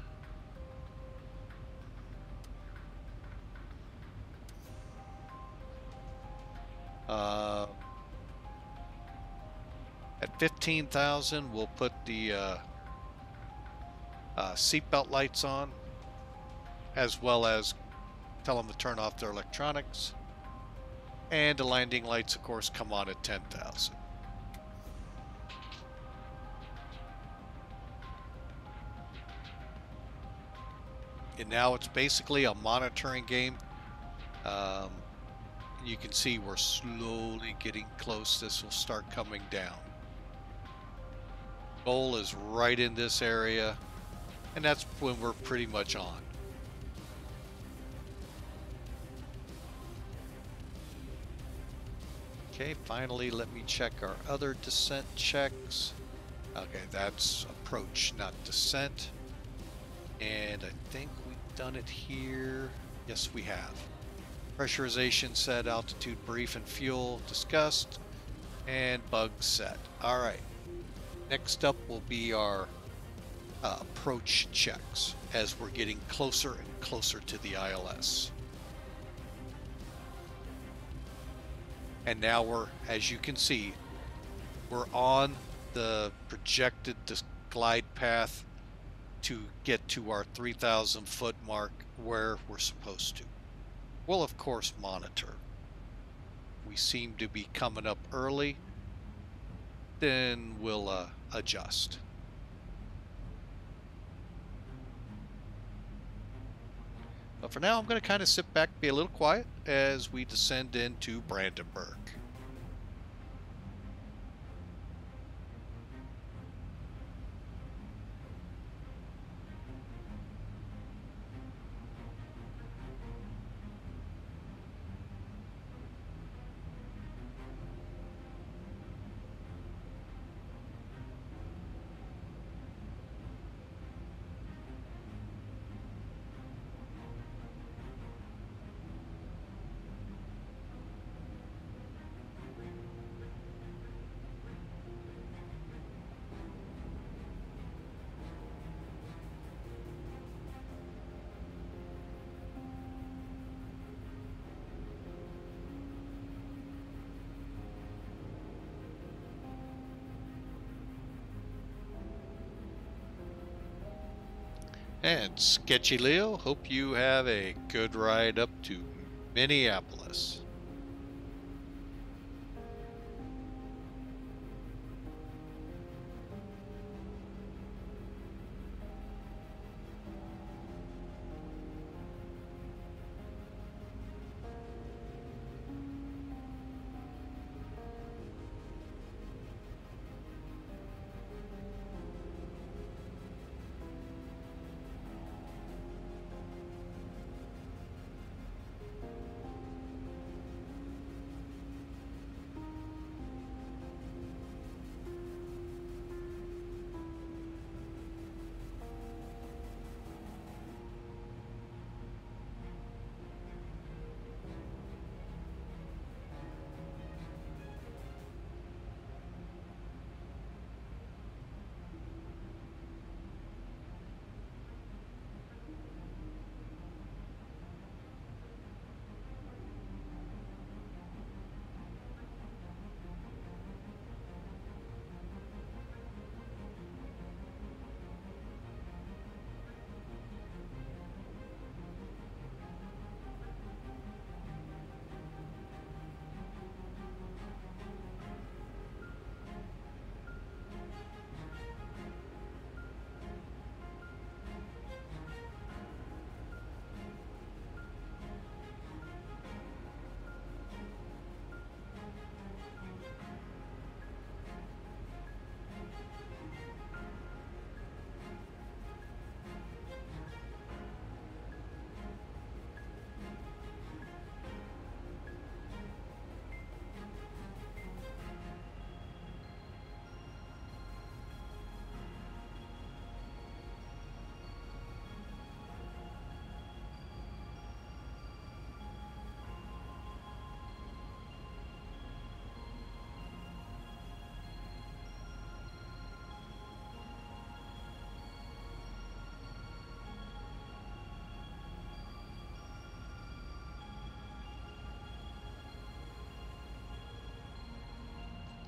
At 15,000, we'll put the seatbelt lights on, as well as tell them to turn off their electronics. And the landing lights, of course, come on at 10,000. And now it's basically a monitoring game. You can see we're slowly getting close. This will start coming down. Goal is right in this area, and that's when we're pretty much on. Okay, finally, let me check our other descent checks. Okay, that's approach, not descent. And I think we've done it here. Yes, we have. Pressurization set, altitude brief, and fuel discussed, and bug set. All right. Next up will be our approach checks as we're getting closer and closer to the ILS. And now we're, as you can see, we're on the projected glide path to get to our 3,000 foot mark where we're supposed to. We'll of course monitor. We seem to be coming up early, then we'll adjust. But for now, I'm going to kind of sit back, be a little quiet as we descend into Brandenburg. And Sketchy Leo, hope you have a good ride up to Minneapolis.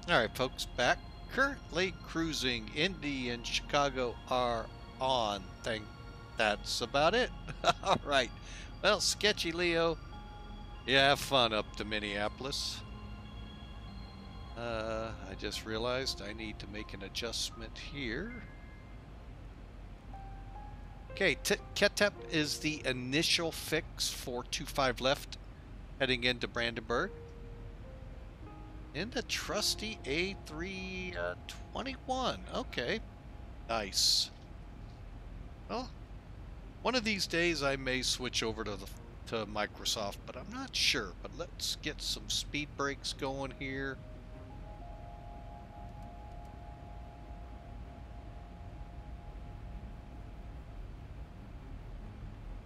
All right, folks, back. Currently cruising. Indy and Chicago are on. That's about it. All right. Well, sketchy Leo. Yeah, have fun up to Minneapolis. I just realized I need to make an adjustment here. Okay, Ketep is the initial fix for 25 left heading into Brandenburg. In the trusty A321. Okay, nice. Well, one of these days I may switch over to Microsoft, but I'm not sure. But let's get some speed brakes going here.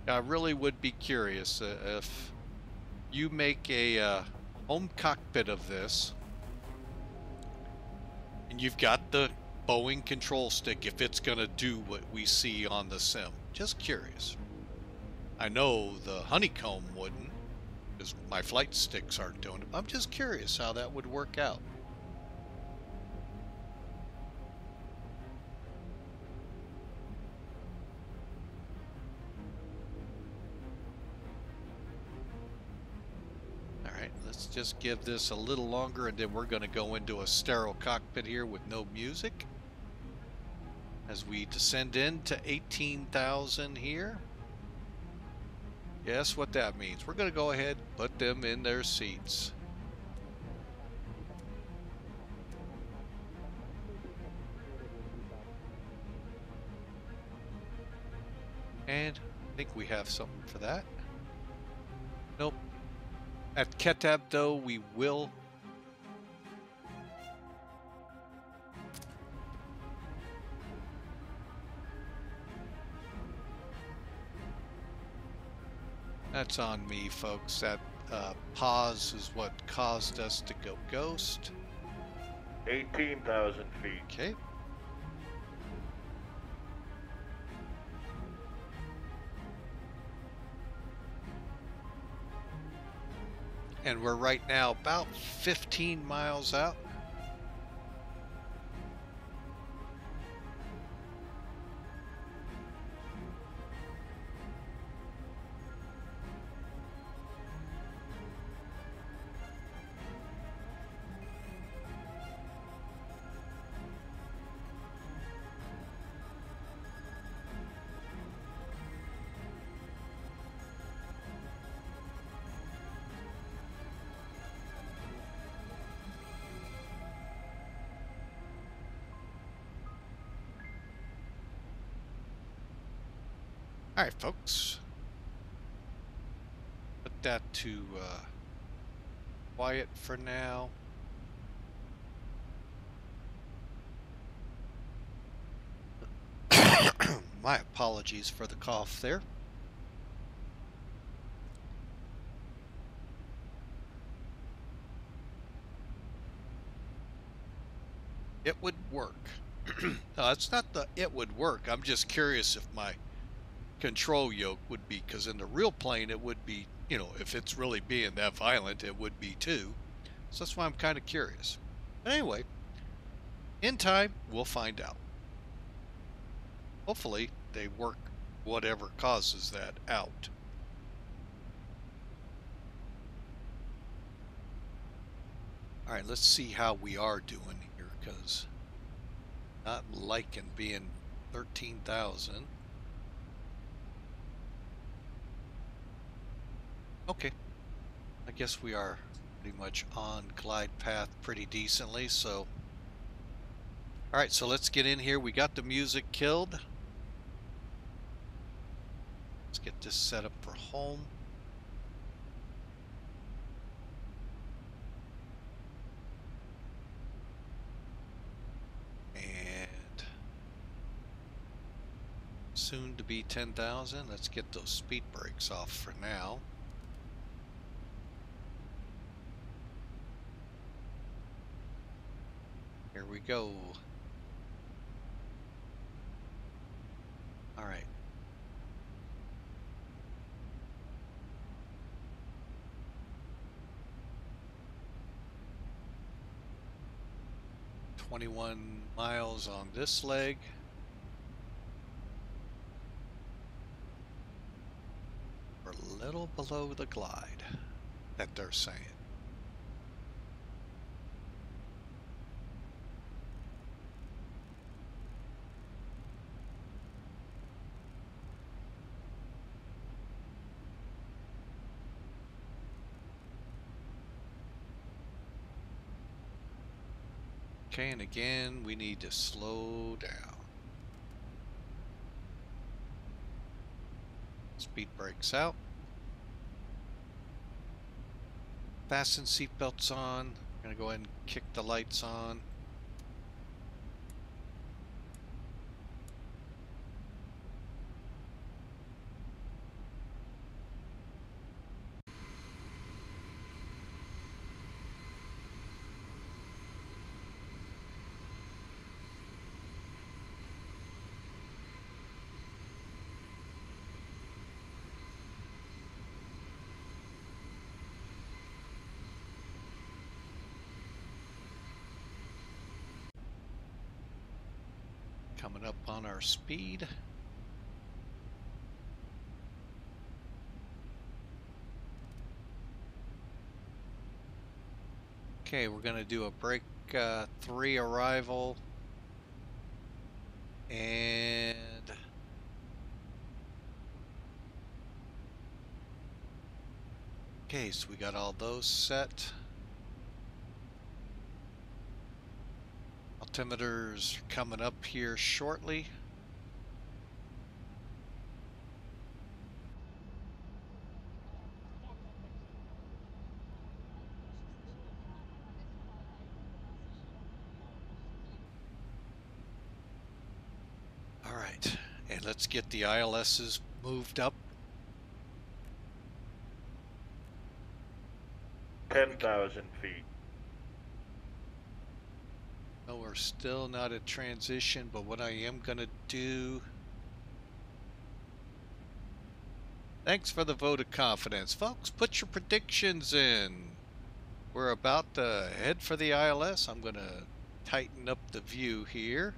I really would be curious if you make a home cockpit of this and you've got the Boeing control stick, if it's going to do what we see on the sim. Just curious. I know the honeycomb wouldn't, because my flight sticks aren't doing it. I'm just curious how that would work out. Let's just give this a little longer, and then we're going to go into a sterile cockpit here with no music as we descend into 18,000 here. Guess what that means? We're going to go ahead and put them in their seats. And I think we have something for that. Nope. At Ketep, though, we will. That's on me, folks. That pause is what caused us to go ghost. 18,000 feet. Okay. And we're right now about 15 miles out. All right, folks. Put that to quiet for now. My apologies for the cough there. It would work. No, it's not the it would work. I'm just curious if my control yoke would be, because in the real plane it would be, you know, if it's really being that violent, it would be too. So that's why I'm kind of curious. But anyway, in time, we'll find out. Hopefully, they work whatever causes that out. All right, let's see how we are doing here, because not liking being 13,000. Okay, I guess we are pretty much on glide path pretty decently, so. All right, so let's get in here. We got the music killed. Let's get this set up for home. And soon to be 10,000. Let's get those speed brakes off for now. Here we go. All right. "21 miles on this leg. little below the glide that they're saying. Okay, and again, we need to slow down. Speed brakes out. Fasten seatbelts on. I'm going to go ahead and kick the lights on. Coming up on our speed. Okay, we're going to do a break 3 arrival. And okay, so we got all those set. Altimeters coming up here shortly. All right, and let's get the ILSs moved up. 10,000 feet. No, we're still not at transition, but what I am going to do... Thanks for the vote of confidence. Folks, put your predictions in. We're about to head for the ILS. I'm going to tighten up the view here.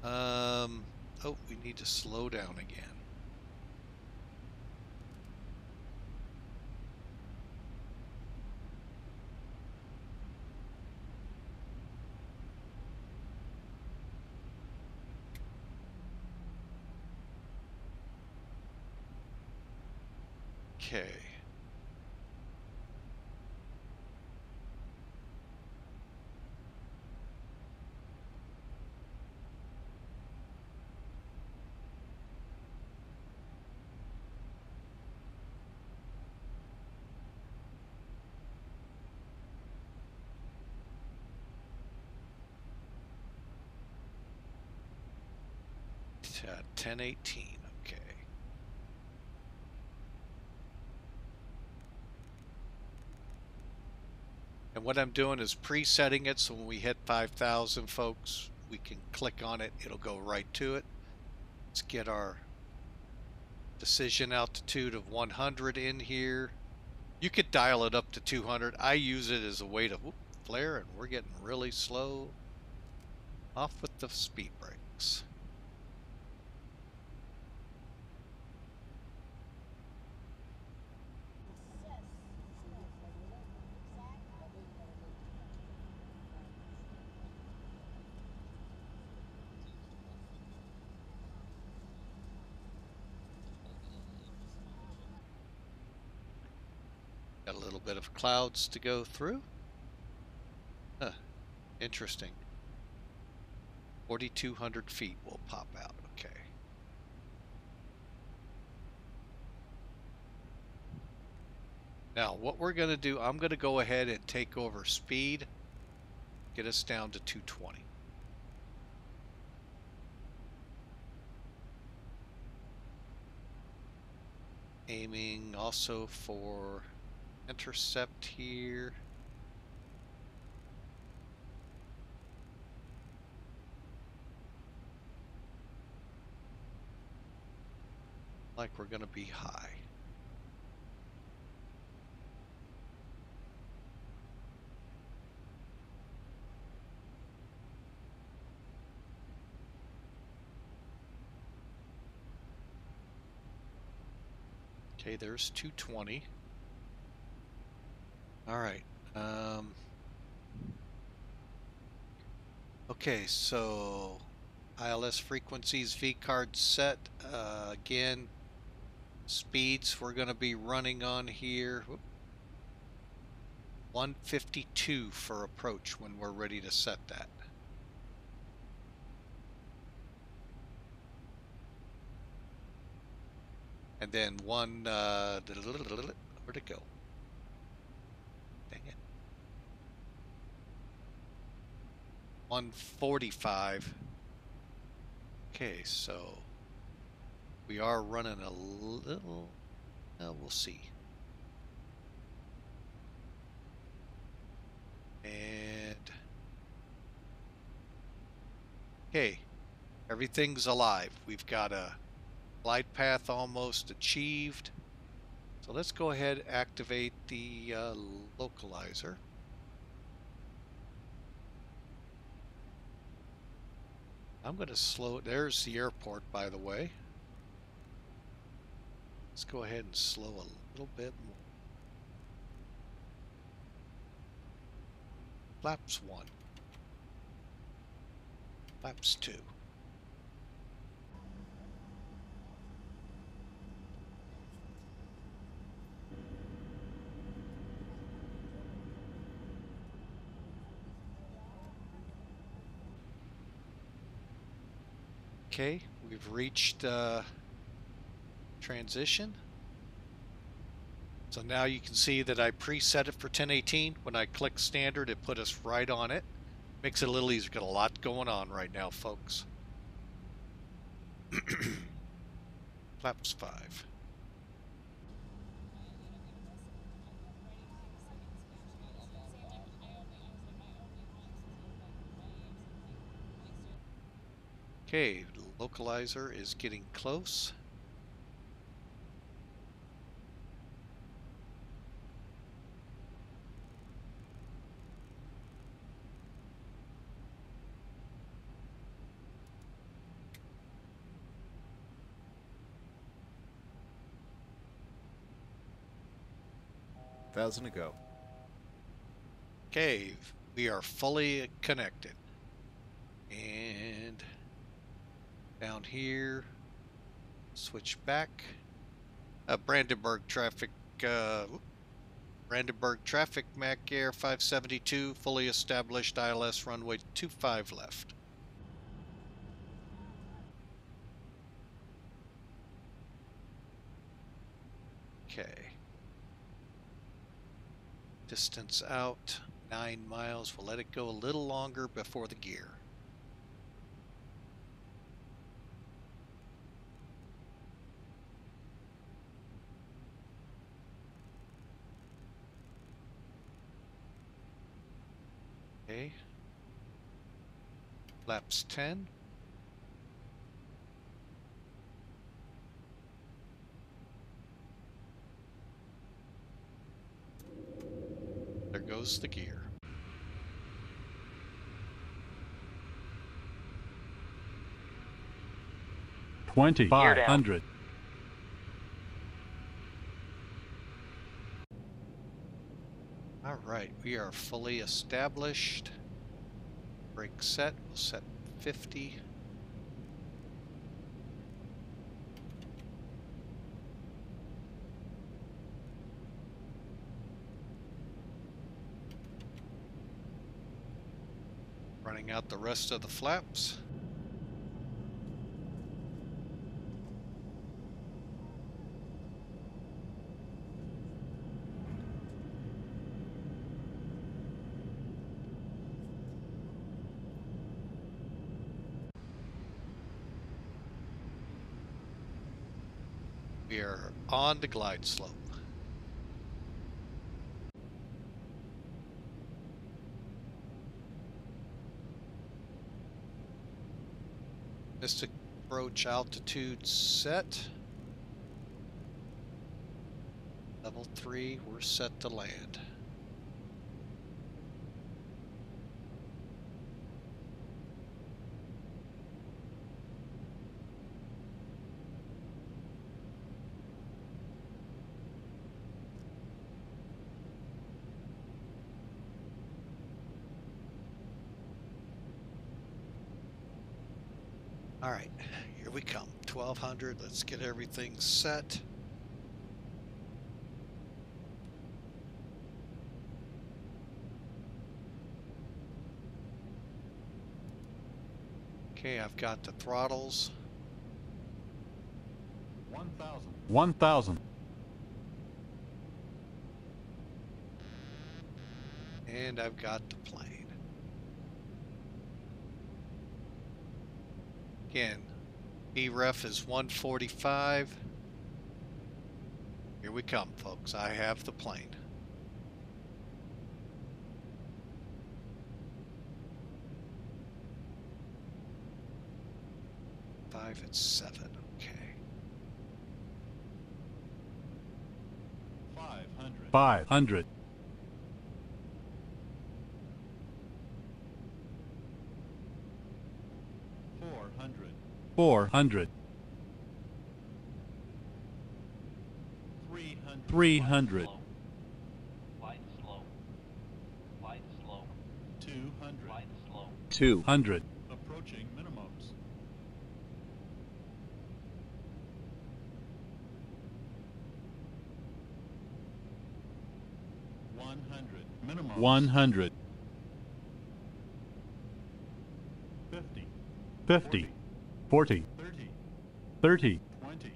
Oh, we need to slow down again. Okay. It's 10:18. Okay. And what I'm doing is presetting it so when we hit 5,000, folks, we can click on it. It'll go right to it. Let's get our decision altitude of 100 in here. You could dial it up to 200. I use it as a way to flare, and we're getting really slow. Off with the speed brakes. Got a little bit of clouds to go through. Huh, interesting. 4,200 feet will pop out. Okay. Now, what we're going to do, I'm going to go ahead and take over speed, get us down to 220. Aiming also for intercept here. Like we're going to be high. Okay, there's 220. All right. Okay, so ILS frequencies, V card set. Again, speeds we're going to be running on here. 152 for approach when we're ready to set that. And then where'd it go? Dang it. 145. Okay, so we are running a little, we'll see. And okay, everything's alive. We've got a glide path almost achieved. So let's go ahead and activate the localizer. I'm going to slow. There's the airport, by the way. Let's go ahead and slow a little bit more. Flaps 1. Flaps 2. Okay, we've reached transition. So now you can see that I preset it for 1018. When I click standard, it put us right on it. Makes it a little easier. Got a lot going on right now, folks. Flaps 5. Okay, the localizer is getting close. Thousand to go. Okay, we are fully connected. And down here, switch back. Brandenburg traffic, Mac Air 572, fully established ILS runway 25 left. Okay. Distance out, 9 miles. We'll let it go a little longer before the gear. Okay. Flaps 10. There goes the gear. $2,500. All right, we are fully established. Brake set, we'll set 50. Running out the rest of the flaps. We are on the glide slope. Mystic approach altitude set. Level 3, we're set to land. All right, here we come. 1200. Let's get everything set. Okay, I've got the throttles. 1,000. 1,000. And I've got the plane. Again, BREF is 145. Here we come, folks. I have the plane. 5 at 7. Okay. 500. 500. 400. 400. 300. 300. Flight slow. Flight slow. 200. Flight slow. 200. Approaching minimums. 100. Minimum. 100. 50. 50. 40. 30. 30. 20.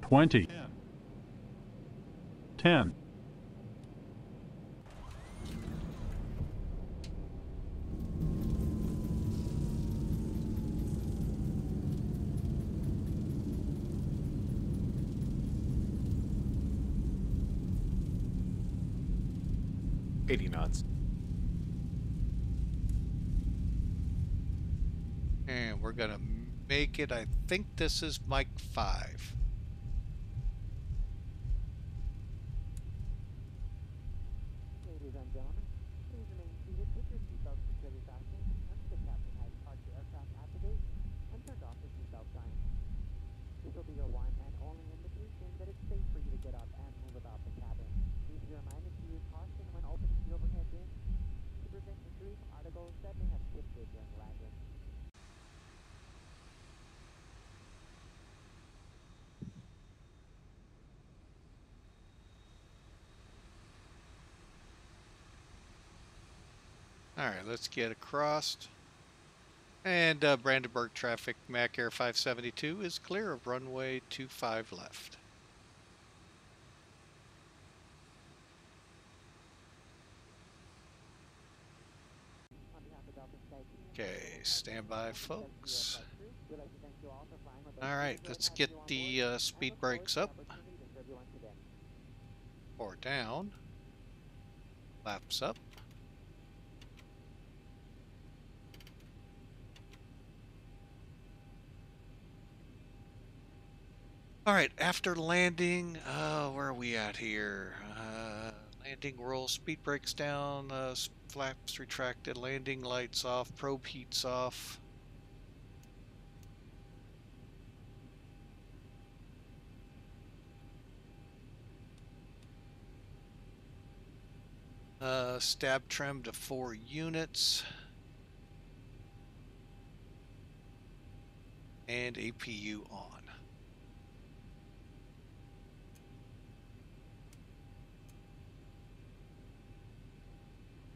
20. 10. 10. $80. And we're gonna make it, I think this is Mike 5. Ladies and gentlemen, please remain seated with your seatbelt securely fastened until the captain has parked your aircraft at the gate and turned off the seatbelt sign. This will be your one and only indication that it's safe for you to get up and move about the cabin. Please be reminded to use caution when opening the overhead bin to prevent injury from articles that may have shifted during landing. All right, let's get across. And Brandenburg traffic, Mac Air 572 is clear of runway 25 left. On behalf of Delta Sky Team, Okay, stand by, folks. we'd like to thank you all for flying with us. All right, We let's enjoyed get having you on board the and speed look forward brakes to the up opportunity to serve you once again. or down. Flaps up. All right, after landing, where are we at here? Landing roll, speed brakes down, flaps retracted, landing lights off, probe heats off. Stab trim to 4 units. And APU on.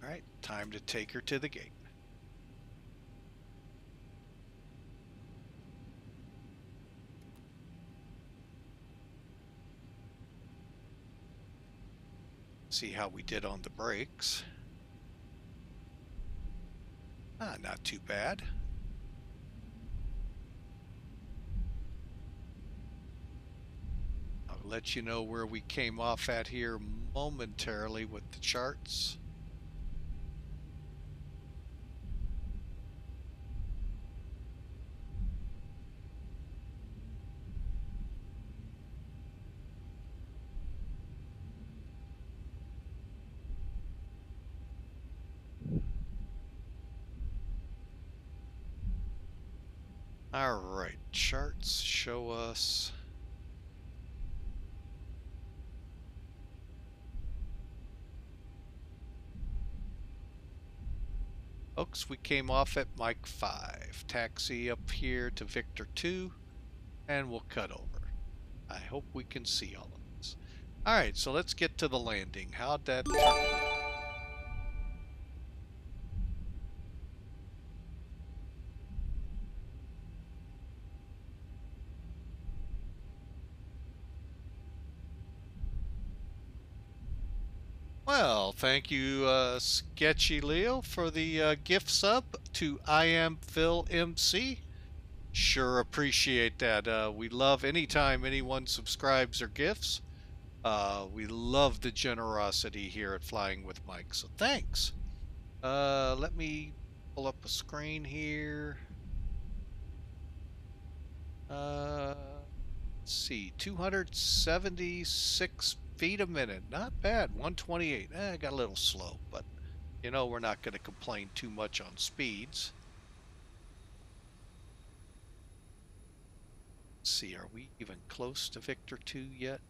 All right, time to take her to the gate. See how we did on the brakes. Not too bad. I'll let you know where we came off at here momentarily with the charts. All right, charts show us looks, we came off at Mike 5. Taxi up here to Victor 2, and we'll cut over. I hope we can see all of this. Alright, so let's get to the landing. How'd that turn? Well, thank you, Sketchy Leo, for the gift sub to I Am Phil MC. Sure appreciate that. We love anytime anyone subscribes or gifts. We love the generosity here at Flying with Mike, so thanks. Let me pull up a screen here. Let's see, 276 feet a minute. Not bad. 128. I got a little slow, but you know, we're not going to complain too much on speeds. Let's see, are we even close to Victor 2 yet?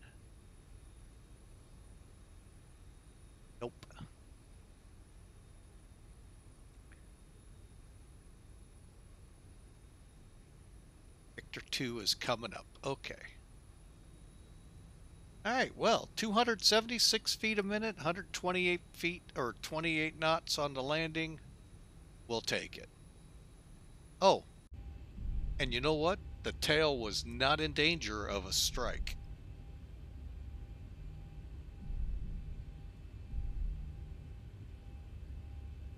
Nope. Victor 2 is coming up. Okay. Alright, well, 276 feet a minute, 128 feet, or 28 knots on the landing. We'll take it. Oh, and you know what? The tail was not in danger of a strike.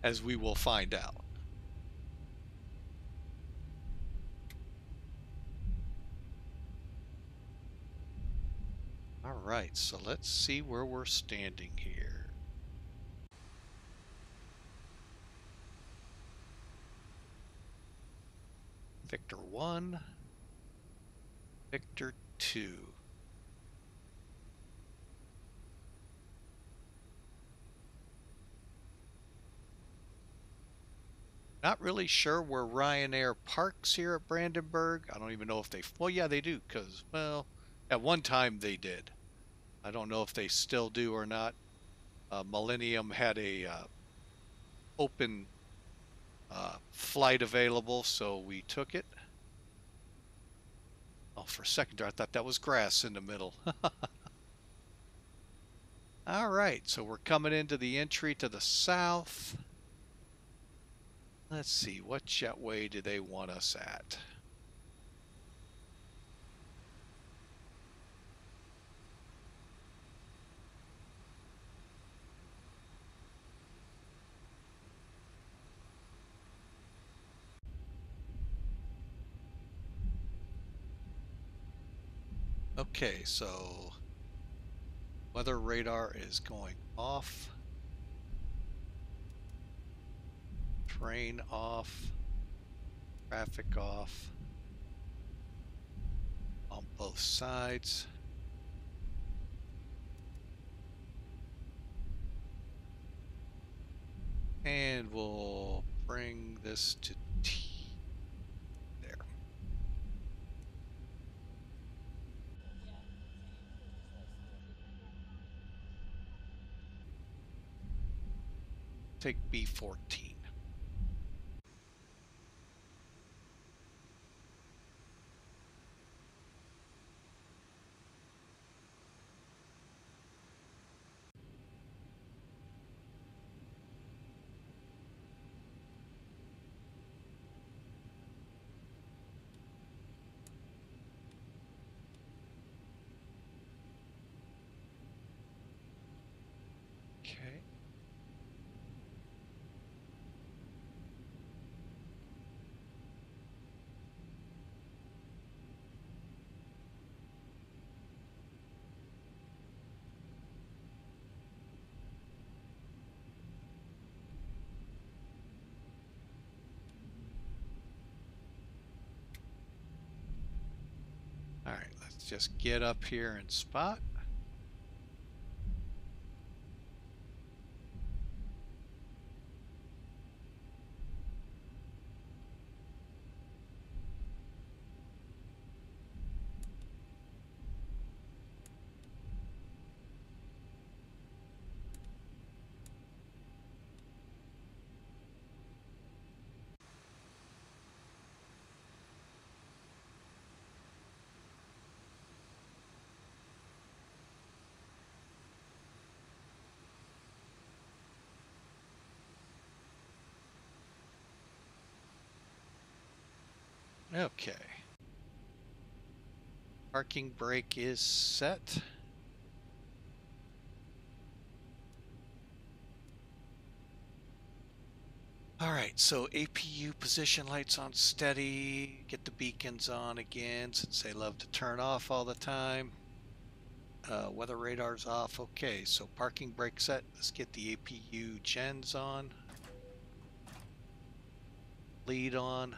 As we will find out. Alright, so let's see where we're standing here. Victor 1, Victor 2. Not really sure where Ryanair parks here at Brandenburg. I don't even know if they... Well, yeah, they do, because, well, at one time they did. I don't know if they still do or not. Millennium had a open flight available, so we took it. Oh, for a second there, I thought that was grass in the middle. All right, so we're coming into the entry to the south. Let's see, what jetway do they want us at? Okay, so weather radar is going off. Terrain off. Traffic off. On both sides. And we'll bring this to T. There. Take B14. Okay. All right, let's just get up here and spot. Okay. Parking brake is set. Alright, so APU position lights on steady. Get the beacons on again since they love to turn off all the time. Weather radar's off. Okay, so parking brake set. Let's get the APU gens on. Lead on.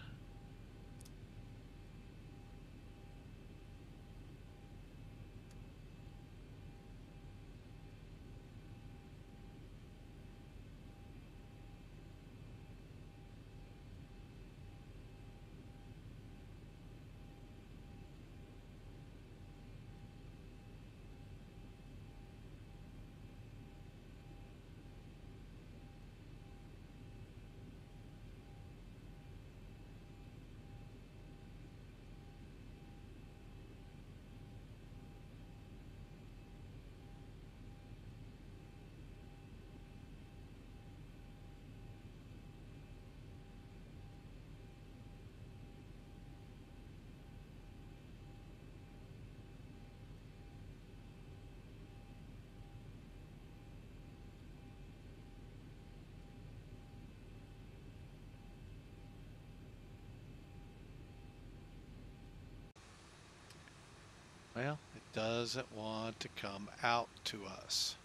Well, it doesn't want to come out to us.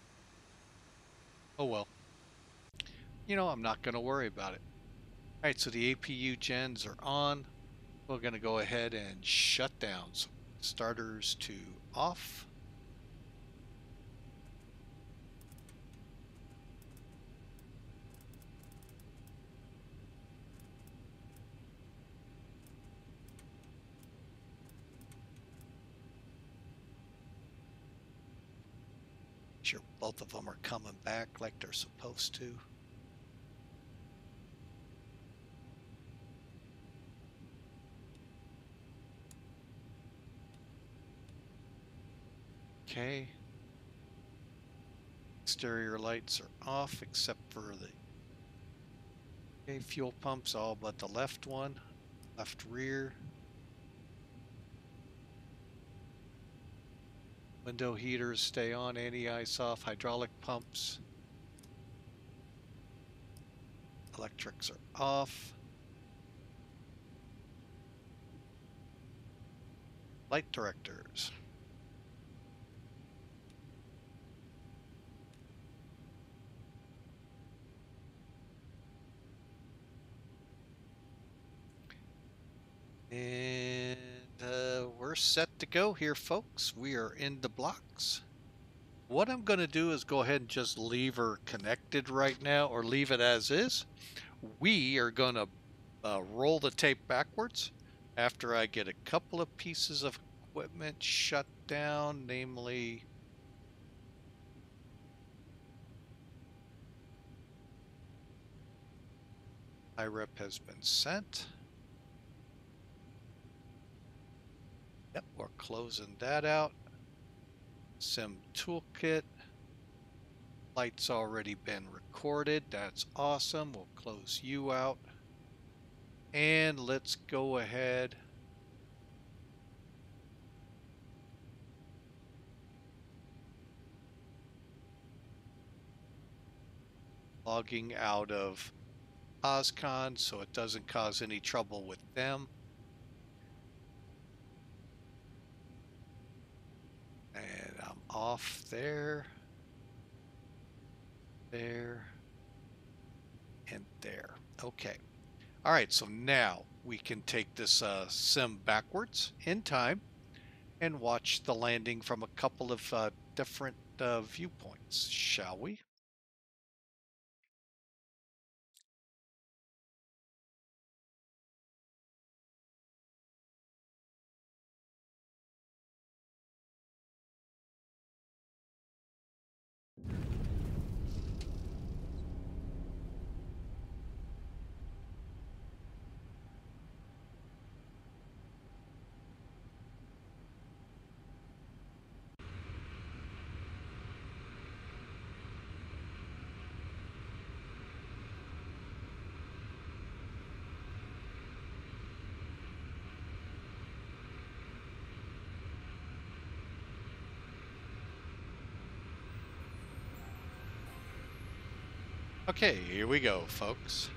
Oh well. You know, I'm not going to worry about it. Alright, so the APU gens are on. We're going to go ahead and shut down. So starters to off. Sure, both of them are coming back like they're supposed to. Okay. Exterior lights are off except for the fuel pumps, all but the left one, left rear. Window heaters stay on, anti-ice off, hydraulic pumps. Electrics are off. Light directors. And we're set to go here, folks. We are in the blocks. What I'm going to do is go ahead and just leave her connected right now, or leave it as is. We are going to roll the tape backwards after I get a couple of pieces of equipment shut down, namely IREP has been sent. Yep, we're closing that out. Sim Toolkit. Light's already been recorded. That's awesome. We'll close you out. And let's go ahead. Logging out of OSCON so it doesn't cause any trouble with them. And I'm off there, there, and there. Okay. All right, so now we can take this sim backwards in time and watch the landing from a couple of different viewpoints, shall we? Okay, here we go, folks.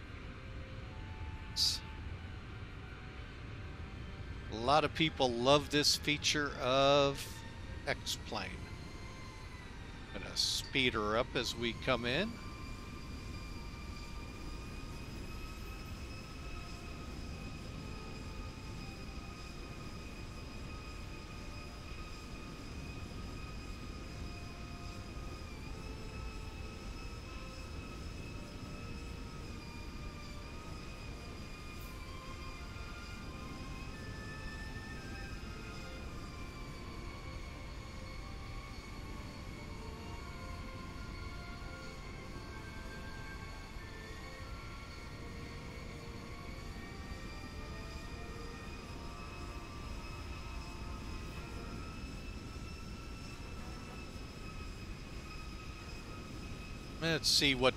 A lot of people love this feature of X-Plane. Gonna speed her up as we come in. Let's see what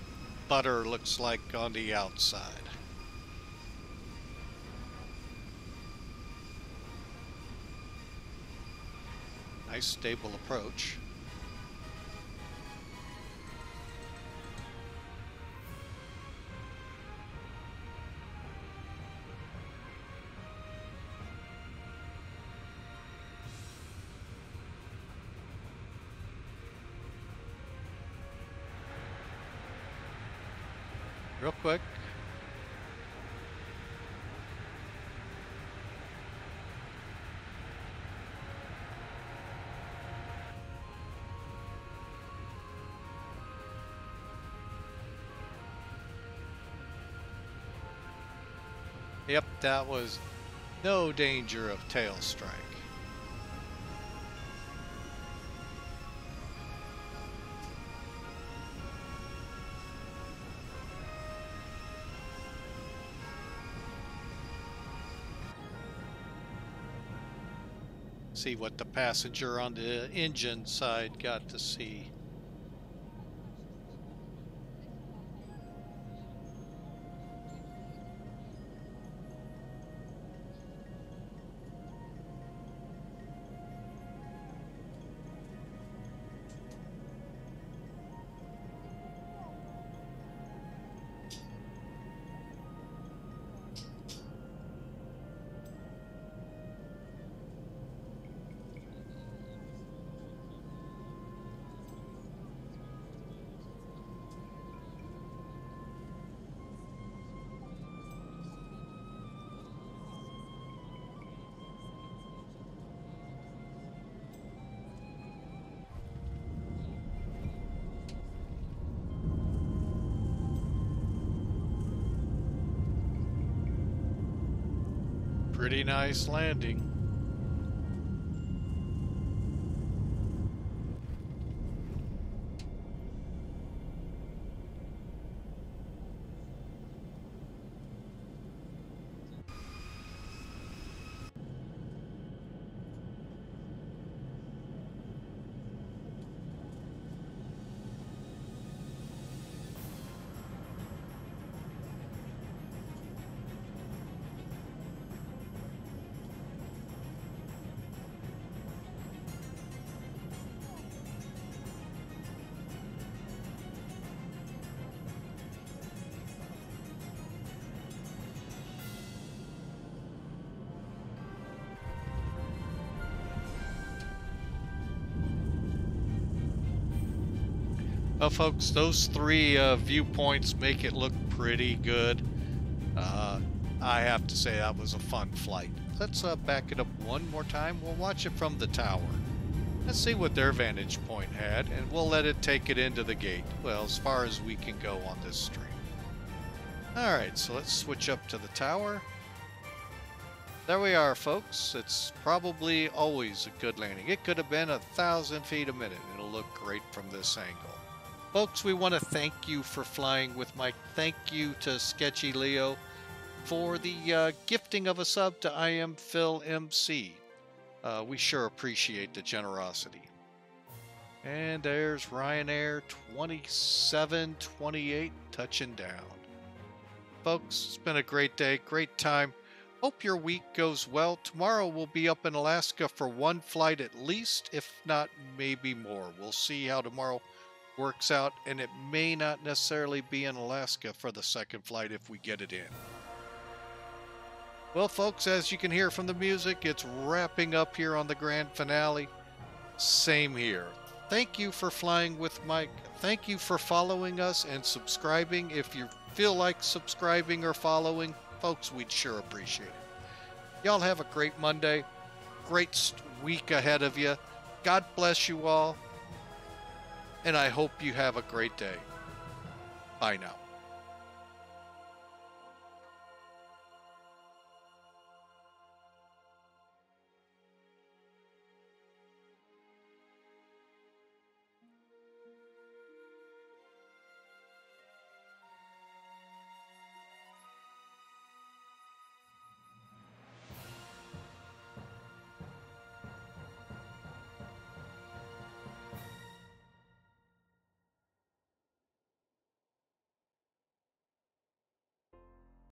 butter looks like on the outside. Nice stable approach. Real quick. Yep, that was no danger of tail strike. See what the passenger on the engine side got to see. Pretty nice landing. Well, folks, those three viewpoints make it look pretty good. I have to say that was a fun flight. Let's back it up one more time. We'll watch it from the tower. Let's see what their vantage point had, and we'll let it take it into the gate. Well, as far as we can go on this stream. Alright, so let's switch up to the tower. There we are, folks. It's probably always a good landing. It could have been 1,000 feet a minute. It'll look great from this angle. Folks, we want to thank you for flying with Mike. Thank you to Sketchy Leo for the gifting of a sub to I Am Phil MC. We sure appreciate the generosity. And there's Ryanair 2728 touching down. Folks, it's been a great day, great time. Hope your week goes well. Tomorrow we'll be up in Alaska for one flight at least, if not maybe more. We'll see how tomorrow works out, and it may not necessarily be in Alaska for the second flight if we get it in. Well, folks, as you can hear from the music, it's wrapping up here on the grand finale. Same here. Thank you for flying with Mike. Thank you for following us and subscribing. If you feel like subscribing or following, folks, we'd sure appreciate it. Y'all have a great Monday, great week ahead of you. God bless you all, and I hope you have a great day. Bye now.